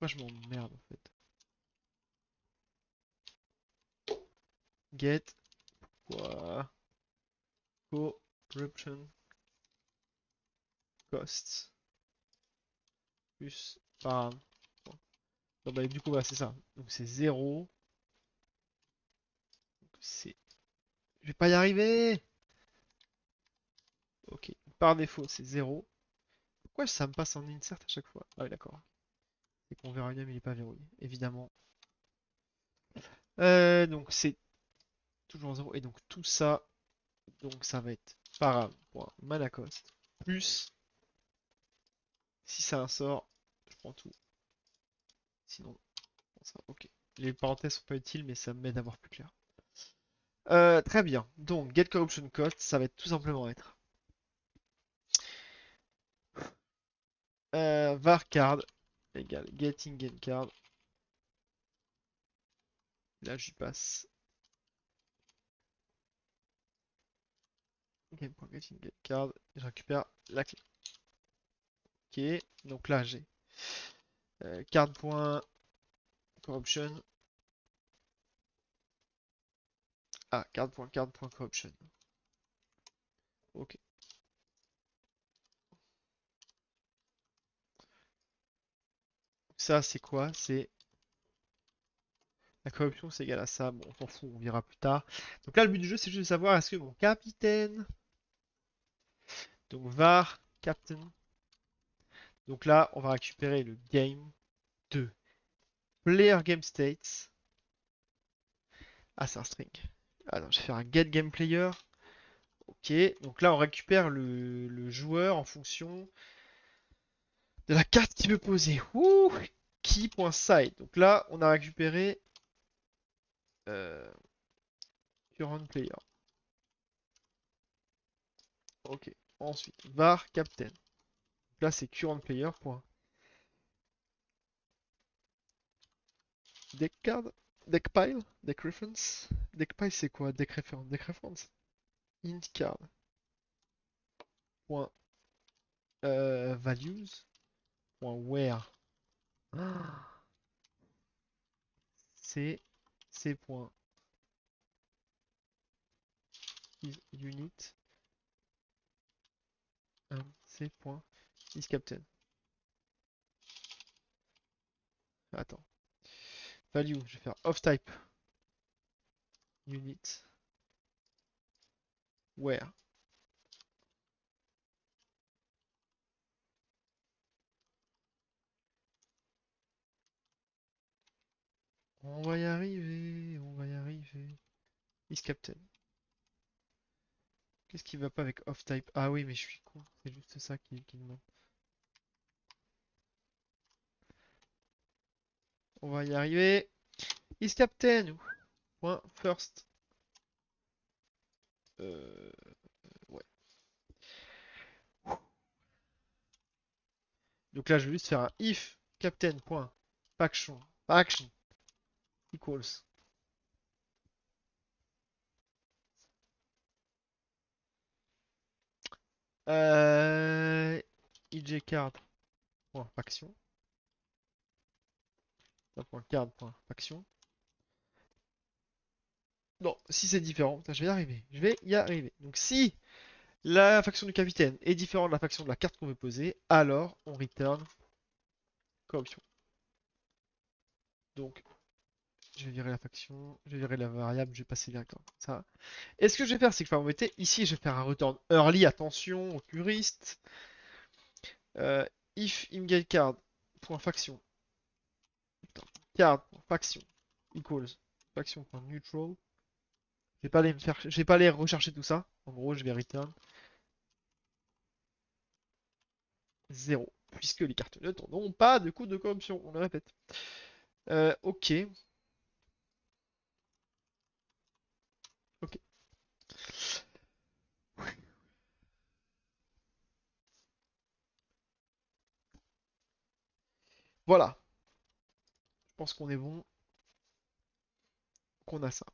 Moi, je m'emmerde en fait. Get quoi? Corruption cost plus param. Non, bah, du coup, bah, c'est ça. Donc c'est 0. C'est. Je vais pas y arriver! Ok. Par défaut, c'est 0. Pourquoi ça me passe en insert à chaque fois? Ah oui, d'accord. C'est qu'on verra bien, mais il est pas verrouillé, évidemment. Donc c'est toujours 0. Et donc tout ça, donc ça va être param.manacost plus, si c'est un sort, je prends tout. Sinon, ça, ok. Les parenthèses sont pas utiles, mais ça m'aide à voir plus clair. Très bien. Donc, get corruption cost, ça va être tout simplement être var card égale getting game card. Là, je passe game.getting game card. Et je récupère la clé. Ok. Donc là, j'ai card.corruption. Ah, card.card.corruption. Ok. ça, c'est quoi? C'est la corruption, c'est égal à ça. Bon, on s'en fout, on verra plus tard. Donc là, le but du jeu, c'est juste de savoir est-ce que mon capitaine. Donc var captain. Donc là, on va récupérer le game de player game states. Ah, c'est un string. Ah non, je vais faire un get game player. Ok, donc là, on récupère le joueur en fonction de la carte qu'il veut poser. Ouh, key.side. Donc là, on a récupéré euh, current player. Ok. Ensuite, var captain. Donc là, c'est current player. Point. Deck card, deck pile, deck reference. Deck pile, c'est quoi? Deck reference. Deck reference. Int card. Point values. Point where. Ah, c'est point unit. C'est point is captain. Attends. Value, je vais faire off type. Unit. Where. On va y arriver, on va y arriver. Is captain. Qu'est-ce qui va pas avec off type? Ah oui, mais je suis con. C'est juste ça qui demande. On va y arriver. Is captain. Point first. Euh, ouais. Donc là, je vais juste faire un if captain. Point. Faction. Faction equals. IJ card. Point faction. Point card. Point faction. Non, si c'est différent, putain, je vais y arriver. Je vais y arriver. Donc si la faction du capitaine est différente de la faction de la carte qu'on veut poser, alors on return corruption. Donc je vais virer la faction, je vais virer la variable, je vais passer directement comme ça. Et ce que je vais faire, c'est que je vais embêter ici, je vais faire un return early, attention aux puristes. If imGetCard, point faction, card, point faction, equals, faction, point neutral. Je vais pas aller me faire, je vais pas aller rechercher tout ça. En gros, je vais return 0, puisque les cartes neutres n'ont pas de coût de corruption, on le répète. Ok. Ok. Voilà. Je pense qu'on est bon, qu'on a ça.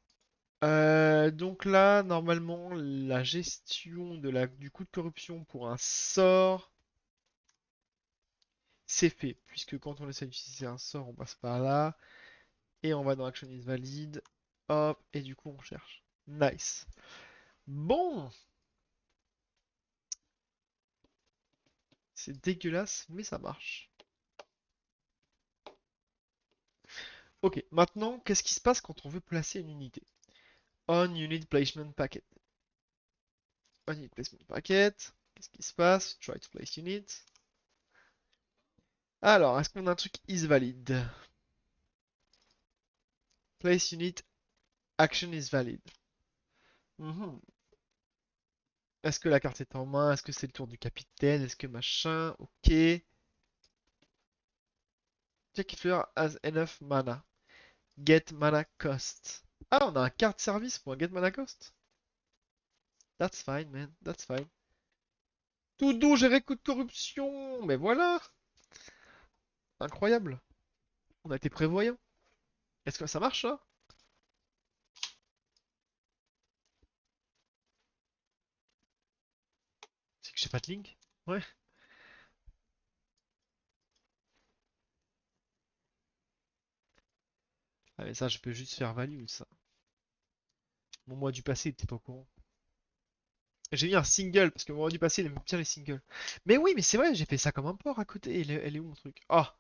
Donc là, normalement, la gestion du coût de corruption pour un sort, c'est fait. Puisque quand on essaie d'utiliser un sort, on passe par là. Et on va dans Action is valide. Hop, et du coup, on cherche. Nice. Bon, c'est dégueulasse, mais ça marche. Ok, maintenant, qu'est-ce qui se passe quand on veut placer une unité? On unit placement packet. On unit placement packet. Qu'est-ce qui se passe? Try to place unit. Alors, est-ce qu'on a un truc is valid? Place unit, action is valid. Mhm. Est-ce que la carte est en main? Est-ce que c'est le tour du capitaine? Est-ce que machin? Ok. Check if player has enough mana. Get mana cost. Ah, on a un card service pour un get mana cost. That's fine, man. That's fine. Tout doux, gérer coup de corruption. Mais voilà. Incroyable. On a été prévoyant. Est-ce que ça marche, ça? C'est que j'ai pas de link. Ouais. Ah, mais ça, je peux juste faire value, ça. Mon mois du passé était pas au courant. J'ai mis un single, parce que mon mois du passé, il aime bien les singles. Mais oui, mais c'est vrai, j'ai fait ça comme un porc à côté. Elle est où mon truc? Ah,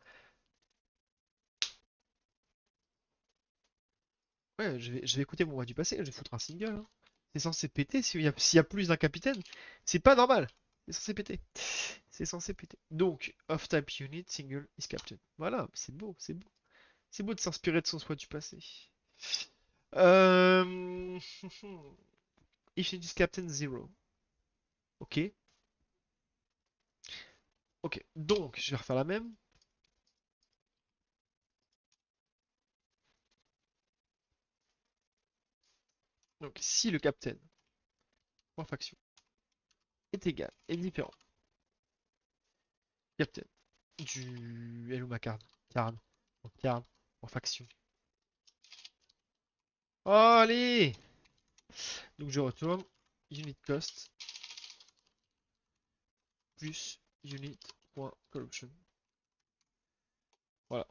Ouais, je vais écouter mon roi du passé, je vais foutre un single, hein. C'est censé péter s'il y a plus d'un capitaine. C'est pas normal. C'est censé péter. C'est censé péter. Donc, off-type unit, single is captain. Voilà, c'est beau, c'est beau. C'est beau de s'inspirer de son soi du passé. Euh... If it is captain 0. Ok. Ok. Donc, je vais refaire la même. Donc, si le captain, en faction, est égal, est différent, captain du... Elle ou ma carte? Card. En card. En faction. Oh, allez! Donc, je retourne. Unit cost plus unit.corruption. Voilà.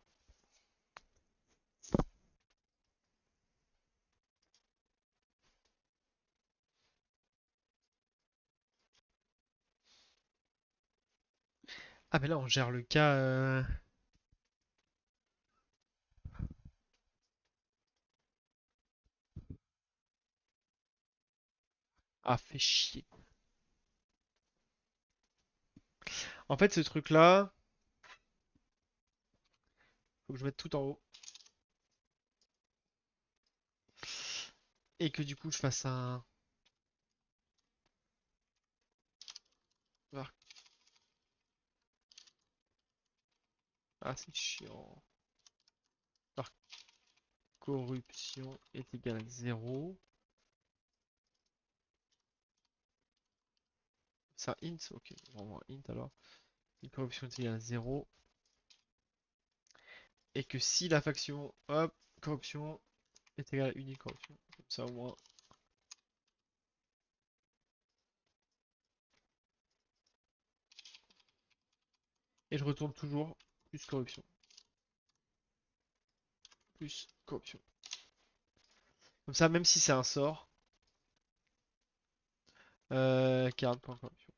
Ah, mais là, on gère le cas. Ah, fait chier. En fait, ce truc-là, faut que je mette tout en haut. Et que du coup, je fasse un. Ah, c'est chiant. Par corruption est égal à 0. C'est un int? Ok, vraiment un int alors. Et corruption est égal à 0. Et que si la faction, hop, corruption est égal à unique corruption. Comme ça au moins. Et je retourne toujours plus corruption. Plus corruption. Comme ça, même si c'est un sort. 40.corruption.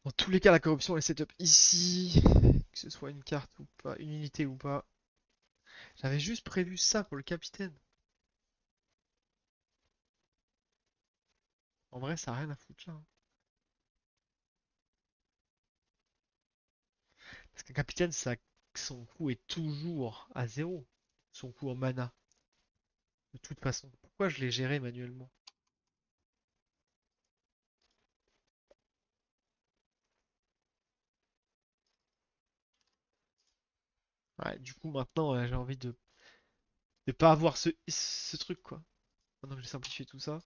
Dans tous les cas, la corruption est setup ici. Que ce soit une carte ou pas, une unité ou pas. J'avais juste prévu ça pour le capitaine. En vrai, ça a rien à foutre là, hein. Parce qu'un capitaine, son coût est toujours à 0. Son coût en mana. De toute façon. Pourquoi je l'ai géré manuellement? Ouais, du coup, maintenant, j'ai envie de pas avoir ce truc, quoi. Maintenant que j'ai simplifié tout ça.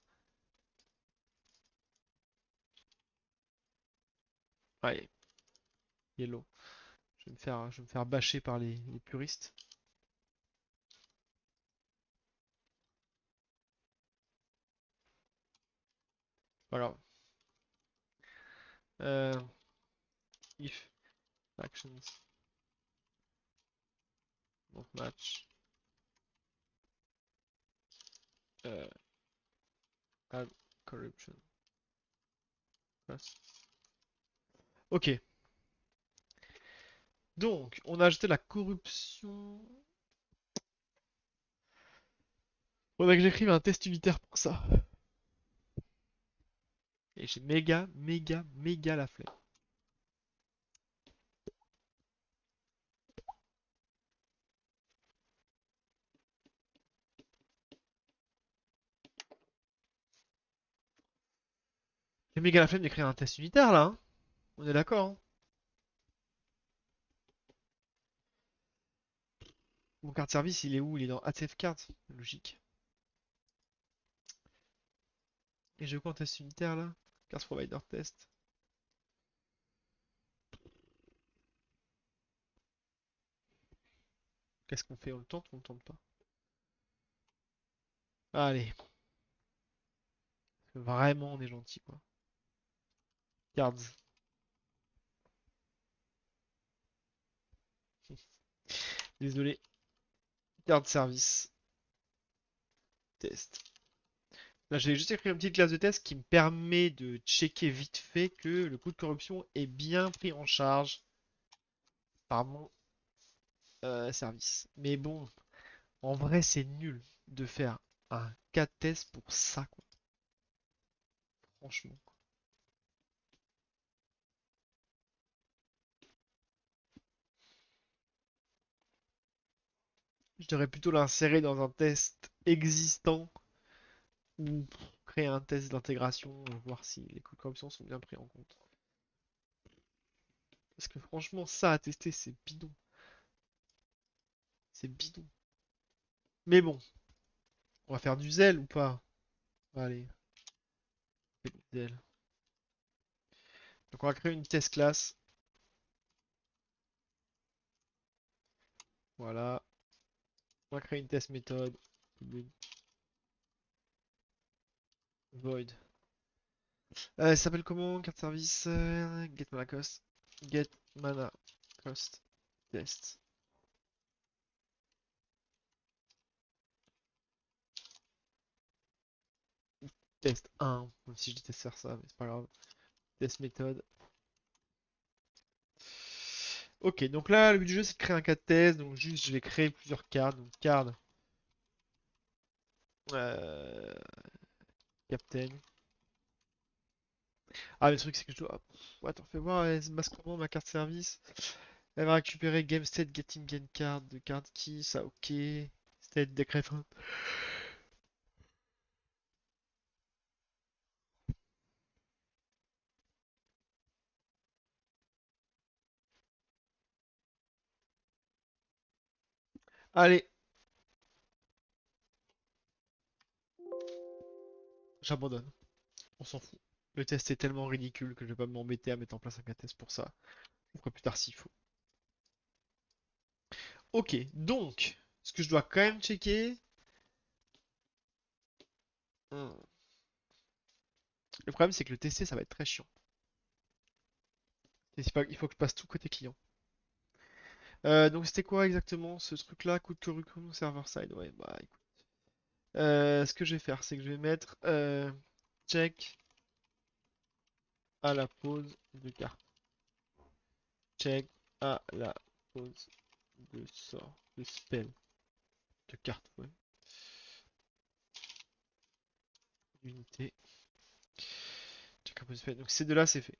Allez, yellow. Je vais me faire bâcher par les puristes. Voilà. Euh, if actions don't match, euh, add corruption. Pass. Ok. Donc, on a ajouté la corruption. Faudrait que j'écrive un test unitaire pour ça. Et j'ai méga, méga, méga la flemme. J'ai méga la flemme d'écrire un test unitaire là, hein. On est d'accord, hein. Mon carte service, il est où? Il est dans ATF Cards. Logique. Et je quoi en test unitaire là? Card provider test. Qu'est-ce qu'on fait? On le tente ou on le tente pas? Allez. Vraiment, on est gentil quoi. Cards. Désolé. Card service. Test. Là, j'ai juste écrit une petite classe de test qui me permet de checker vite fait que le coût de corruption est bien pris en charge par mon service. Mais bon, en vrai, c'est nul de faire un cas de test pour ça, quoi. Franchement. Je devrais plutôt l'insérer dans un test existant ou créer un test d'intégration, voir si les coûts de corruption sont bien pris en compte. Parce que franchement, ça à tester, c'est bidon. C'est bidon. Mais bon, on va faire du zèle ou pas? Allez, on fait du zèle. Donc on va créer une test class. Voilà. On va créer une test méthode. Void. Ça s'appelle comment? Carte service. Get mana cost. Get mana cost. Test. Test 1. Même si je déteste faire ça, mais c'est pas grave. Test méthode. Ok, donc là, le but du jeu, c'est de créer un cas de test. Donc juste, je vais créer plusieurs cartes. Donc card. Euh, Captain. Ah, mais le truc, c'est que je dois. Ouais, attends, fais voir, elle se masse comment ma carte service. Elle va récupérer Game State Getting Game Card de card key, ça ok. State deck reference. Allez, j'abandonne. On s'en fout. Le test est tellement ridicule que je vais pas m'embêter à mettre en place un cas test pour ça. Je le ferai plus tard s'il faut. Ok, donc, ce que je dois quand même checker. Hmm. Le problème, c'est que le tester, ça va être très chiant. Il faut que je passe tout côté client. Donc, c'était quoi exactement ce truc-là? Coût de curriculum server side. Ouais, bah écoute. Ce que je vais faire, c'est que je vais mettre check à la pause de carte. Check à la pause de sort, de spell, de carte, ouais. Unité. Check à pause de spell. Donc ces deux-là, c'est fait.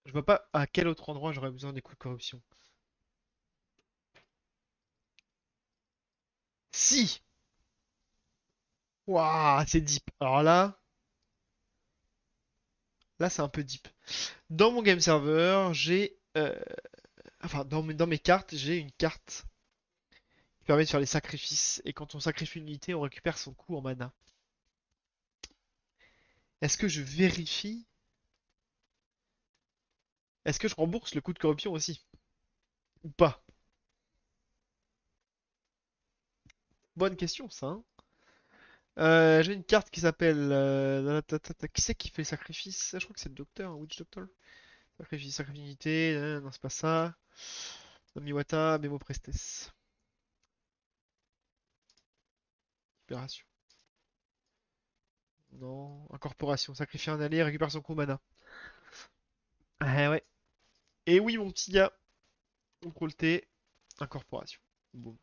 Je vois pas à quel autre endroit j'aurais besoin des coups de corruption. Si! Waouh, c'est deep. Alors là c'est un peu deep. Dans mon game server, j'ai... enfin, dans mes cartes, j'ai une carte qui permet de faire les sacrifices. Et quand on sacrifie une unité, on récupère son coup en mana. Est-ce que je vérifie? Est-ce que je rembourse le coup de corruption aussi? Ou pas? Bonne question, ça, hein. J'ai une carte qui s'appelle... qui c'est qui fait le sacrifice? Je crois que c'est le docteur, Witch Doctor. Sacrifice, sacrifice unité, non, c'est pas ça. Namiwata, Memo Prestes. Opération. Non. Incorporation. Sacrifier un allié, récupère son coup mana. Ah ouais. Et oui, mon petit gars. Contrôle T. Incorporation. Boum.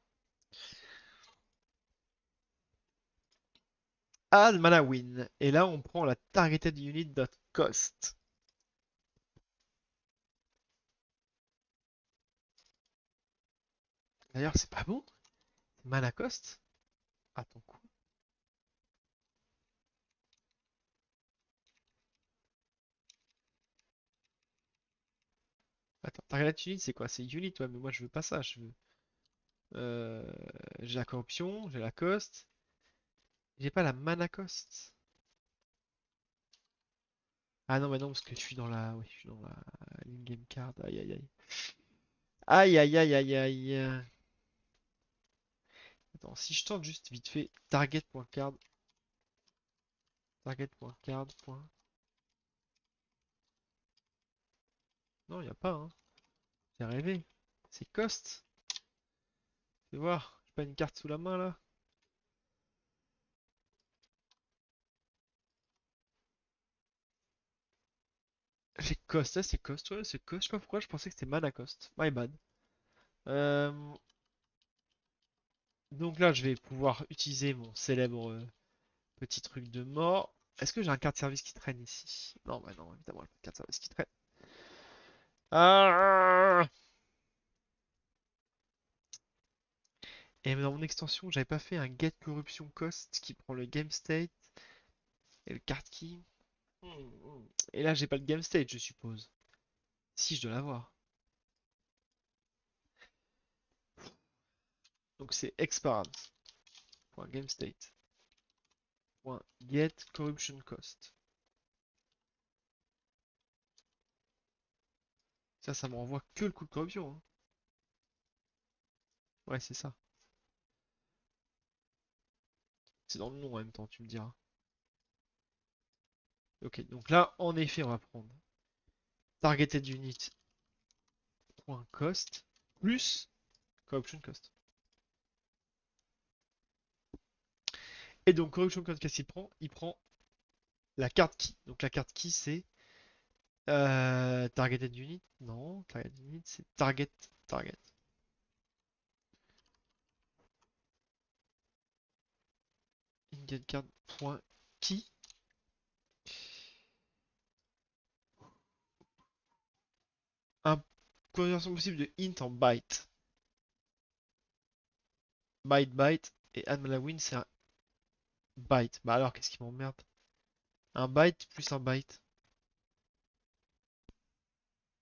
Add mana win. Et là, on prend la targeted unit dot cost. D'ailleurs, c'est pas bon. Mana cost. Attends, quoi? Attends, targeted unit, c'est quoi? C'est unit, ouais, mais moi, je veux pas ça. Je veux. Euh, j'ai la corruption, j'ai la cost. J'ai pas la mana cost. Ah non, mais non, parce que je suis dans la. Oui, je suis dans la. Game card. Aïe aïe aïe. Aïe aïe aïe aïe aïe. Attends, si je tente juste vite fait target.card. Target.card. Non, y a pas, hein. J'ai rêvé. C'est cost. Fais voir. J'ai pas une carte sous la main là. J'ai cost, c'est cost, ouais, c'est cost. Je sais pas pourquoi je pensais que c'était mana cost. My bad. Euh, Donc là, je vais pouvoir utiliser mon célèbre petit truc de mort. Est-ce que j'ai un carte service qui traîne ici? Non, bah non, évidemment, j'ai pas de carte service qui traîne. Ah. Et dans mon extension, j'avais pas fait un get corruption cost qui prend le game state et le card key. Et là, j'ai pas le game state, je suppose. Si, je dois l'avoir. Donc c'est experience.gamestate.get corruption cost. Ça me renvoie que le coup de corruption, hein. Ouais, c'est ça. C'est dans le nom en même temps, tu me diras. Ok, donc là, en effet, on va prendre targeted unit.cost plus corruption cost. Et donc corruption cost, qu'est-ce qu'il prend? Il prend la carte key. Donc la carte key, c'est targeted unit. Non, targeted unit, c'est target. Ingame card.key. Un conversion possible de int en byte. Byte. Et Admalawin, c'est un byte. Bah alors, qu'est-ce qui m'emmerde? Un byte plus un byte.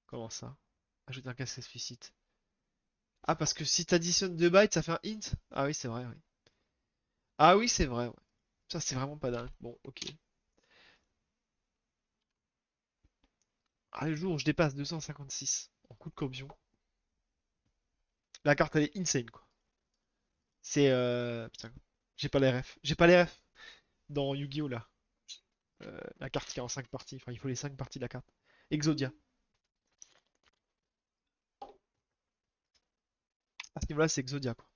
Comment ça? Ajouter un casque explicite. Ah, parce que si t'additionnes 2 bytes, ça fait un int? Ah oui, c'est vrai, oui. Ah oui, c'est vrai, ouais. Ça, c'est vraiment pas dingue. Bon, ok. Ah, le jour où je dépasse 256 en coup de corruption, la carte, elle est insane, quoi. C'est... Putain, j'ai pas les refs. J'ai pas les refs dans Yu-Gi-Oh! Là. La carte qui est en 5 parties. Enfin, il faut les 5 parties de la carte. Exodia. À ce niveau-là, c'est Exodia, quoi.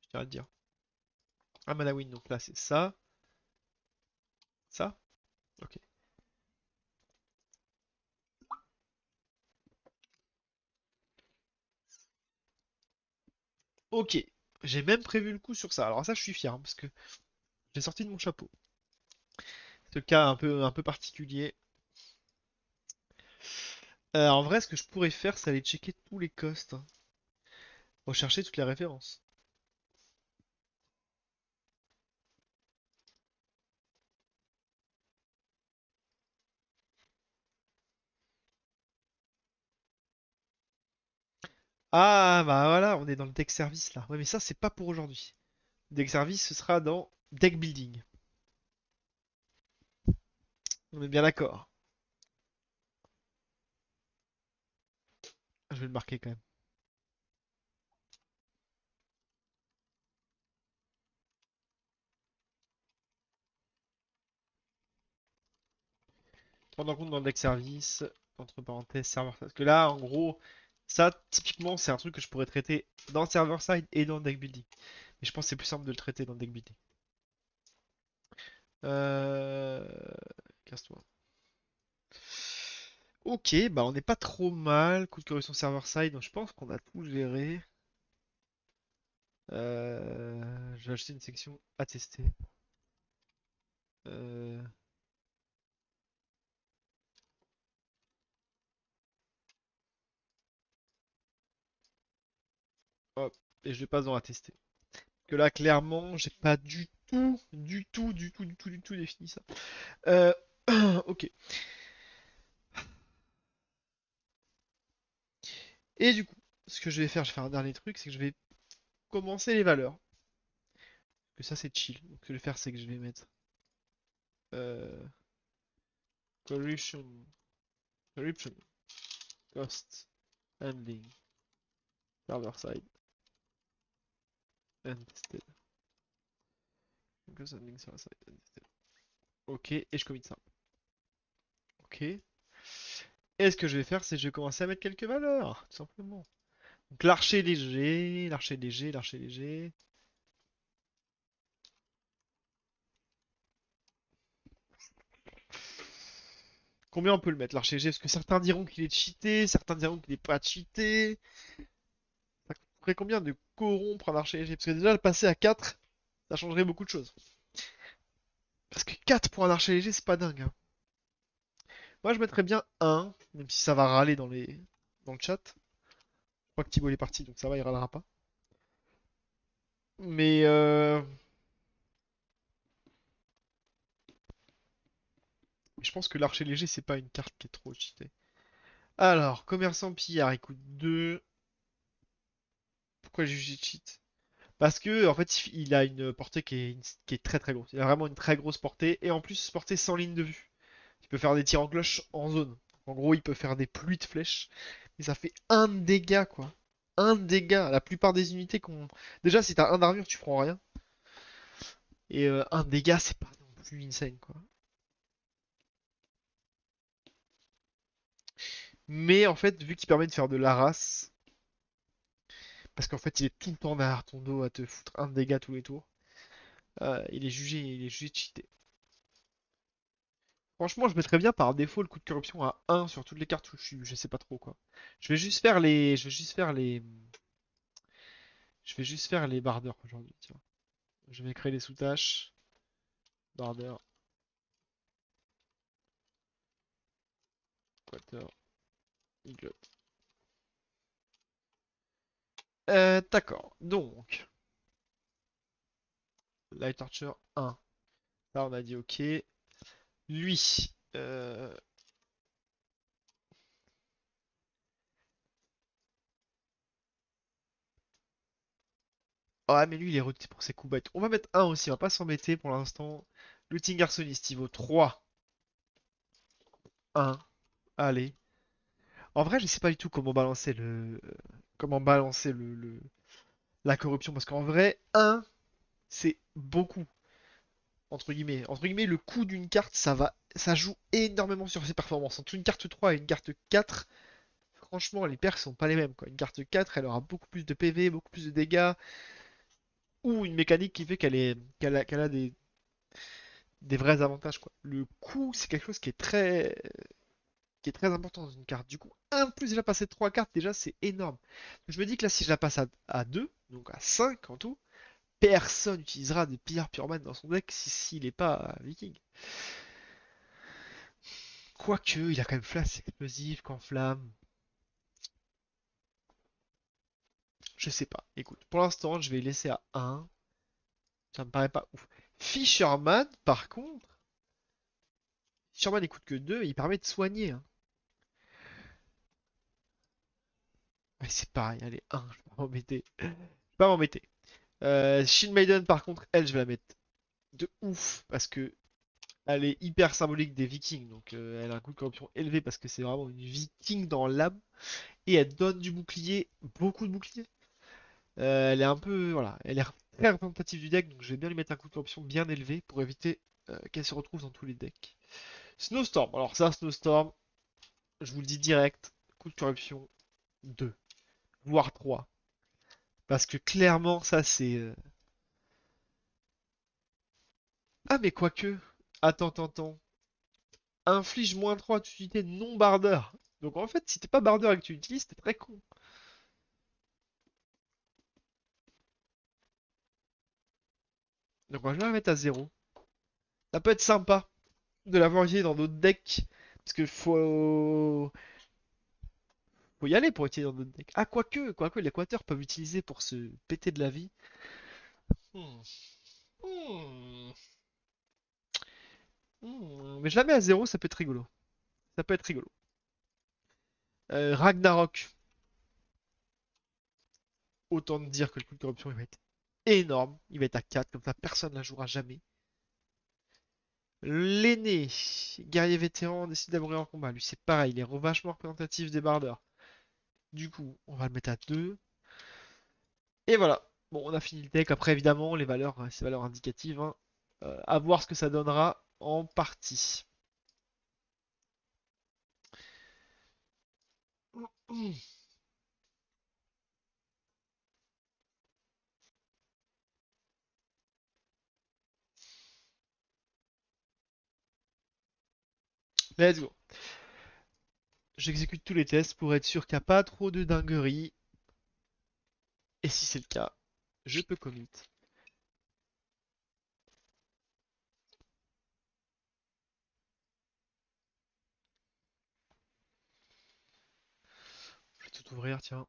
Je tiens à le dire. Un mana win, donc là, c'est ça. Ça? Ok. Ok. J'ai même prévu le coup sur ça. Alors ça, je suis fier, hein, parce que j'ai sorti de mon chapeau. Ce cas un peu particulier. En vrai, ce que je pourrais faire, c'est aller checker tous les costs, hein. Rechercher toutes les références. Ah, bah voilà, on est dans le deck service là. Ouais, mais ça, c'est pas pour aujourd'hui. Deck service, ce sera dans deck building. On est bien d'accord. Je vais le marquer quand même. Prendre en compte dans le deck service, entre parenthèses, serveur. Parce que là, en gros, ça, typiquement, c'est un truc que je pourrais traiter dans le server side et dans le deck building. Mais je pense que c'est plus simple de le traiter dans le deck building. Euh... Casse-toi. Ok, bah on n'est pas trop mal. Coup de correction server side, donc je pense qu'on a tout géré. Je vais acheter une section à tester. Euh, Hop, et je le passe dans à tester. Que là, clairement, j'ai pas du tout défini ça. Euh, ok. Et du coup, ce que je vais faire un dernier truc, c'est que je vais commencer les valeurs. Que ça, c'est chill. Donc, ce que je vais faire, c'est que je vais mettre euh, corruption, corruption, cost, handling, server side, untested. Cost handling, server side, untested. Ok, et je commit ça. Ok. Et ce que je vais faire, c'est que je vais commencer à mettre quelques valeurs, tout simplement. Donc l'archer léger, l'archer léger, l'archer léger. Combien on peut le mettre, l'archer léger? Parce que certains diront qu'il est cheaté, certains diront qu'il n'est pas cheaté. Ça coûterait combien de corrompre un archer léger? Parce que déjà, le passer à 4, ça changerait beaucoup de choses. Parce que 4 pour un archer léger, c'est pas dingue, hein. Moi, je mettrais bien 1, même si ça va râler dans le chat. Je crois que Thibaut est parti, donc ça va, il râlera pas. Mais je pense que l'archer léger, c'est pas une carte qui est trop cheatée. Alors, commerçant pillard, il coûte 2. Pourquoi j'ai jugé cheat? Parce que, en fait, il a une portée qui est très très grosse. Il a vraiment une très grosse portée. Et en plus, portée sans ligne de vue. Il peut faire des tirs en cloche en zone. En gros, il peut faire des pluies de flèches. Mais ça fait un dégât, quoi. Un dégât. La plupart des unités qu'on. Déjà, si t'as un d'armure, tu prends rien. Et un dégât, c'est pas non plus insane, quoi. Mais en fait, vu qu'il permet de faire de la race, parce qu'en fait, il est tout le temps derrière ton dos à te foutre un dégât tous les tours, il est jugé cheaté. Franchement, je mettrais bien par défaut le coup de corruption à 1 sur toutes les cartes où je sais pas trop quoi. Je vais juste faire les bardeurs aujourd'hui, tiens. Je vais créer les sous-tâches, bardeur, quater, iglot. D'accord. Donc, Light Archer 1. Là, on a dit OK. Lui, ah, mais lui, il est reté pour ses coups bêtes. On va mettre un aussi, on va pas s'embêter pour l'instant. Looting Arsoniste, il vaut 3. 1. Allez. En vrai, je sais pas du tout comment balancer la corruption. Parce qu'en vrai, 1, c'est beaucoup. Entre guillemets, le coût d'une carte, ça joue énormément sur ses performances. Entre une carte 3 et une carte 4, franchement, les perfs sont pas les mêmes, quoi. Une carte 4, elle aura beaucoup plus de PV, beaucoup plus de dégâts, ou une mécanique qui fait qu'elle a des vrais avantages, quoi. Le coût, c'est quelque chose qui est très important dans une carte. Du coup, un plus déjà passer de 3 cartes, déjà, c'est énorme. Je me dis que là, si je la passe à 2, donc à 5 en tout, personne n'utilisera des pillards pyromanes dans son deck s'il n'est pas viking. Quoique, il a quand même flash explosif, quand flamme. Je sais pas. Écoute, pour l'instant, je vais laisser à 1. Ça me paraît pas ouf. Fisherman, par contre, Fisherman il coûte que 2, il permet de soigner, hein. Ouais, c'est pareil, allez, 1, je vais pas m'embêter. Je vais pas m'embêter. Shin Maiden, par contre, elle, je vais la mettre de ouf, parce que elle est hyper symbolique des Vikings, donc elle a un coût de corruption élevé parce que c'est vraiment une Viking dans l'âme, et elle donne du bouclier, beaucoup de bouclier. Elle est un peu, voilà, elle est très représentative du deck, donc je vais bien lui mettre un coût de corruption bien élevé pour éviter qu'elle se retrouve dans tous les decks. Snowstorm, alors ça, Snowstorm, je vous le dis direct, coût de corruption 2, voire 3. Parce que clairement, ça c'est. Ah, mais quoique. Attends, attends, attends. Inflige moins 3 à toute unité non bardeur. Donc en fait, si t'es pas bardeur et que tu l'utilises, t'es très con. Donc on va la mettre à 0. Ça peut être sympa de l'avoir utilisé dans d'autres decks. Parce que faut y aller pour utiliser dans d'autres decks. Ah, quoique, les quaters peuvent utiliser pour se péter de la vie. Hmm. Hmm. Mais je la mets à 0, ça peut être rigolo. Ça peut être rigolo. Ragnarok. Autant te dire que le coup de corruption il va être énorme. Il va être à 4, comme ça personne ne la jouera jamais. L'aîné, guerrier vétéran, décide d'abourir en combat. Lui c'est pareil, il est vachement représentatif des bardeurs. Du coup, on va le mettre à 2. Et voilà. Bon, on a fini le deck. Après, évidemment, les valeurs, ces valeurs indicatives, hein. À voir ce que ça donnera en partie. Let's go. J'exécute tous les tests pour être sûr qu'il n'y a pas trop de dingueries. Et si c'est le cas, je peux commit. Je vais tout ouvrir, tiens.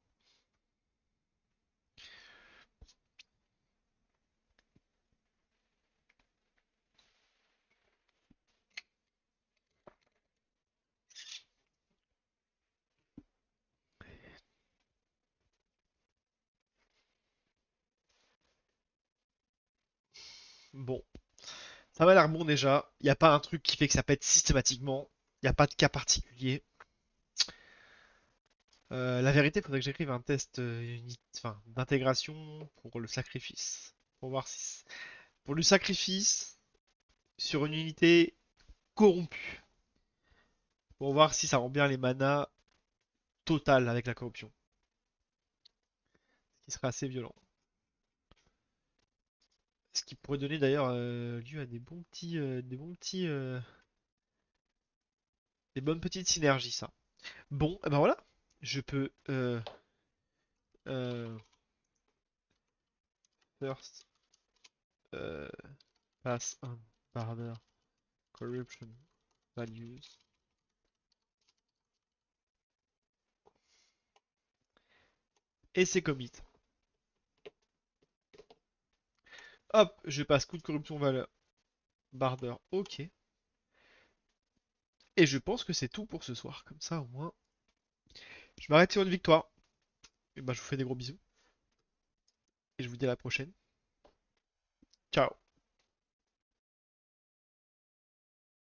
Bon, ça m'a l'air bon déjà. Il n'y a pas un truc qui fait que ça pète systématiquement. Il n'y a pas de cas particulier. La vérité, il faudrait que j'écrive un test enfin, d'intégration pour le sacrifice. Pour voir si... Pour le sacrifice sur une unité corrompue. Pour voir si ça rend bien les manas totales avec la corruption. Ce qui serait assez violent. Ce qui pourrait donner d'ailleurs lieu à des bonnes petites synergies, ça. Bon, et ben voilà. Je peux euh, first euh, pass on border corruption values. Et c'est commit. Hop, je passe coup de corruption valeur border. Ok. Et je pense que c'est tout pour ce soir. Comme ça, au moins, je m'arrête sur une victoire. Et ben, je vous fais des gros bisous. Et je vous dis à la prochaine. Ciao.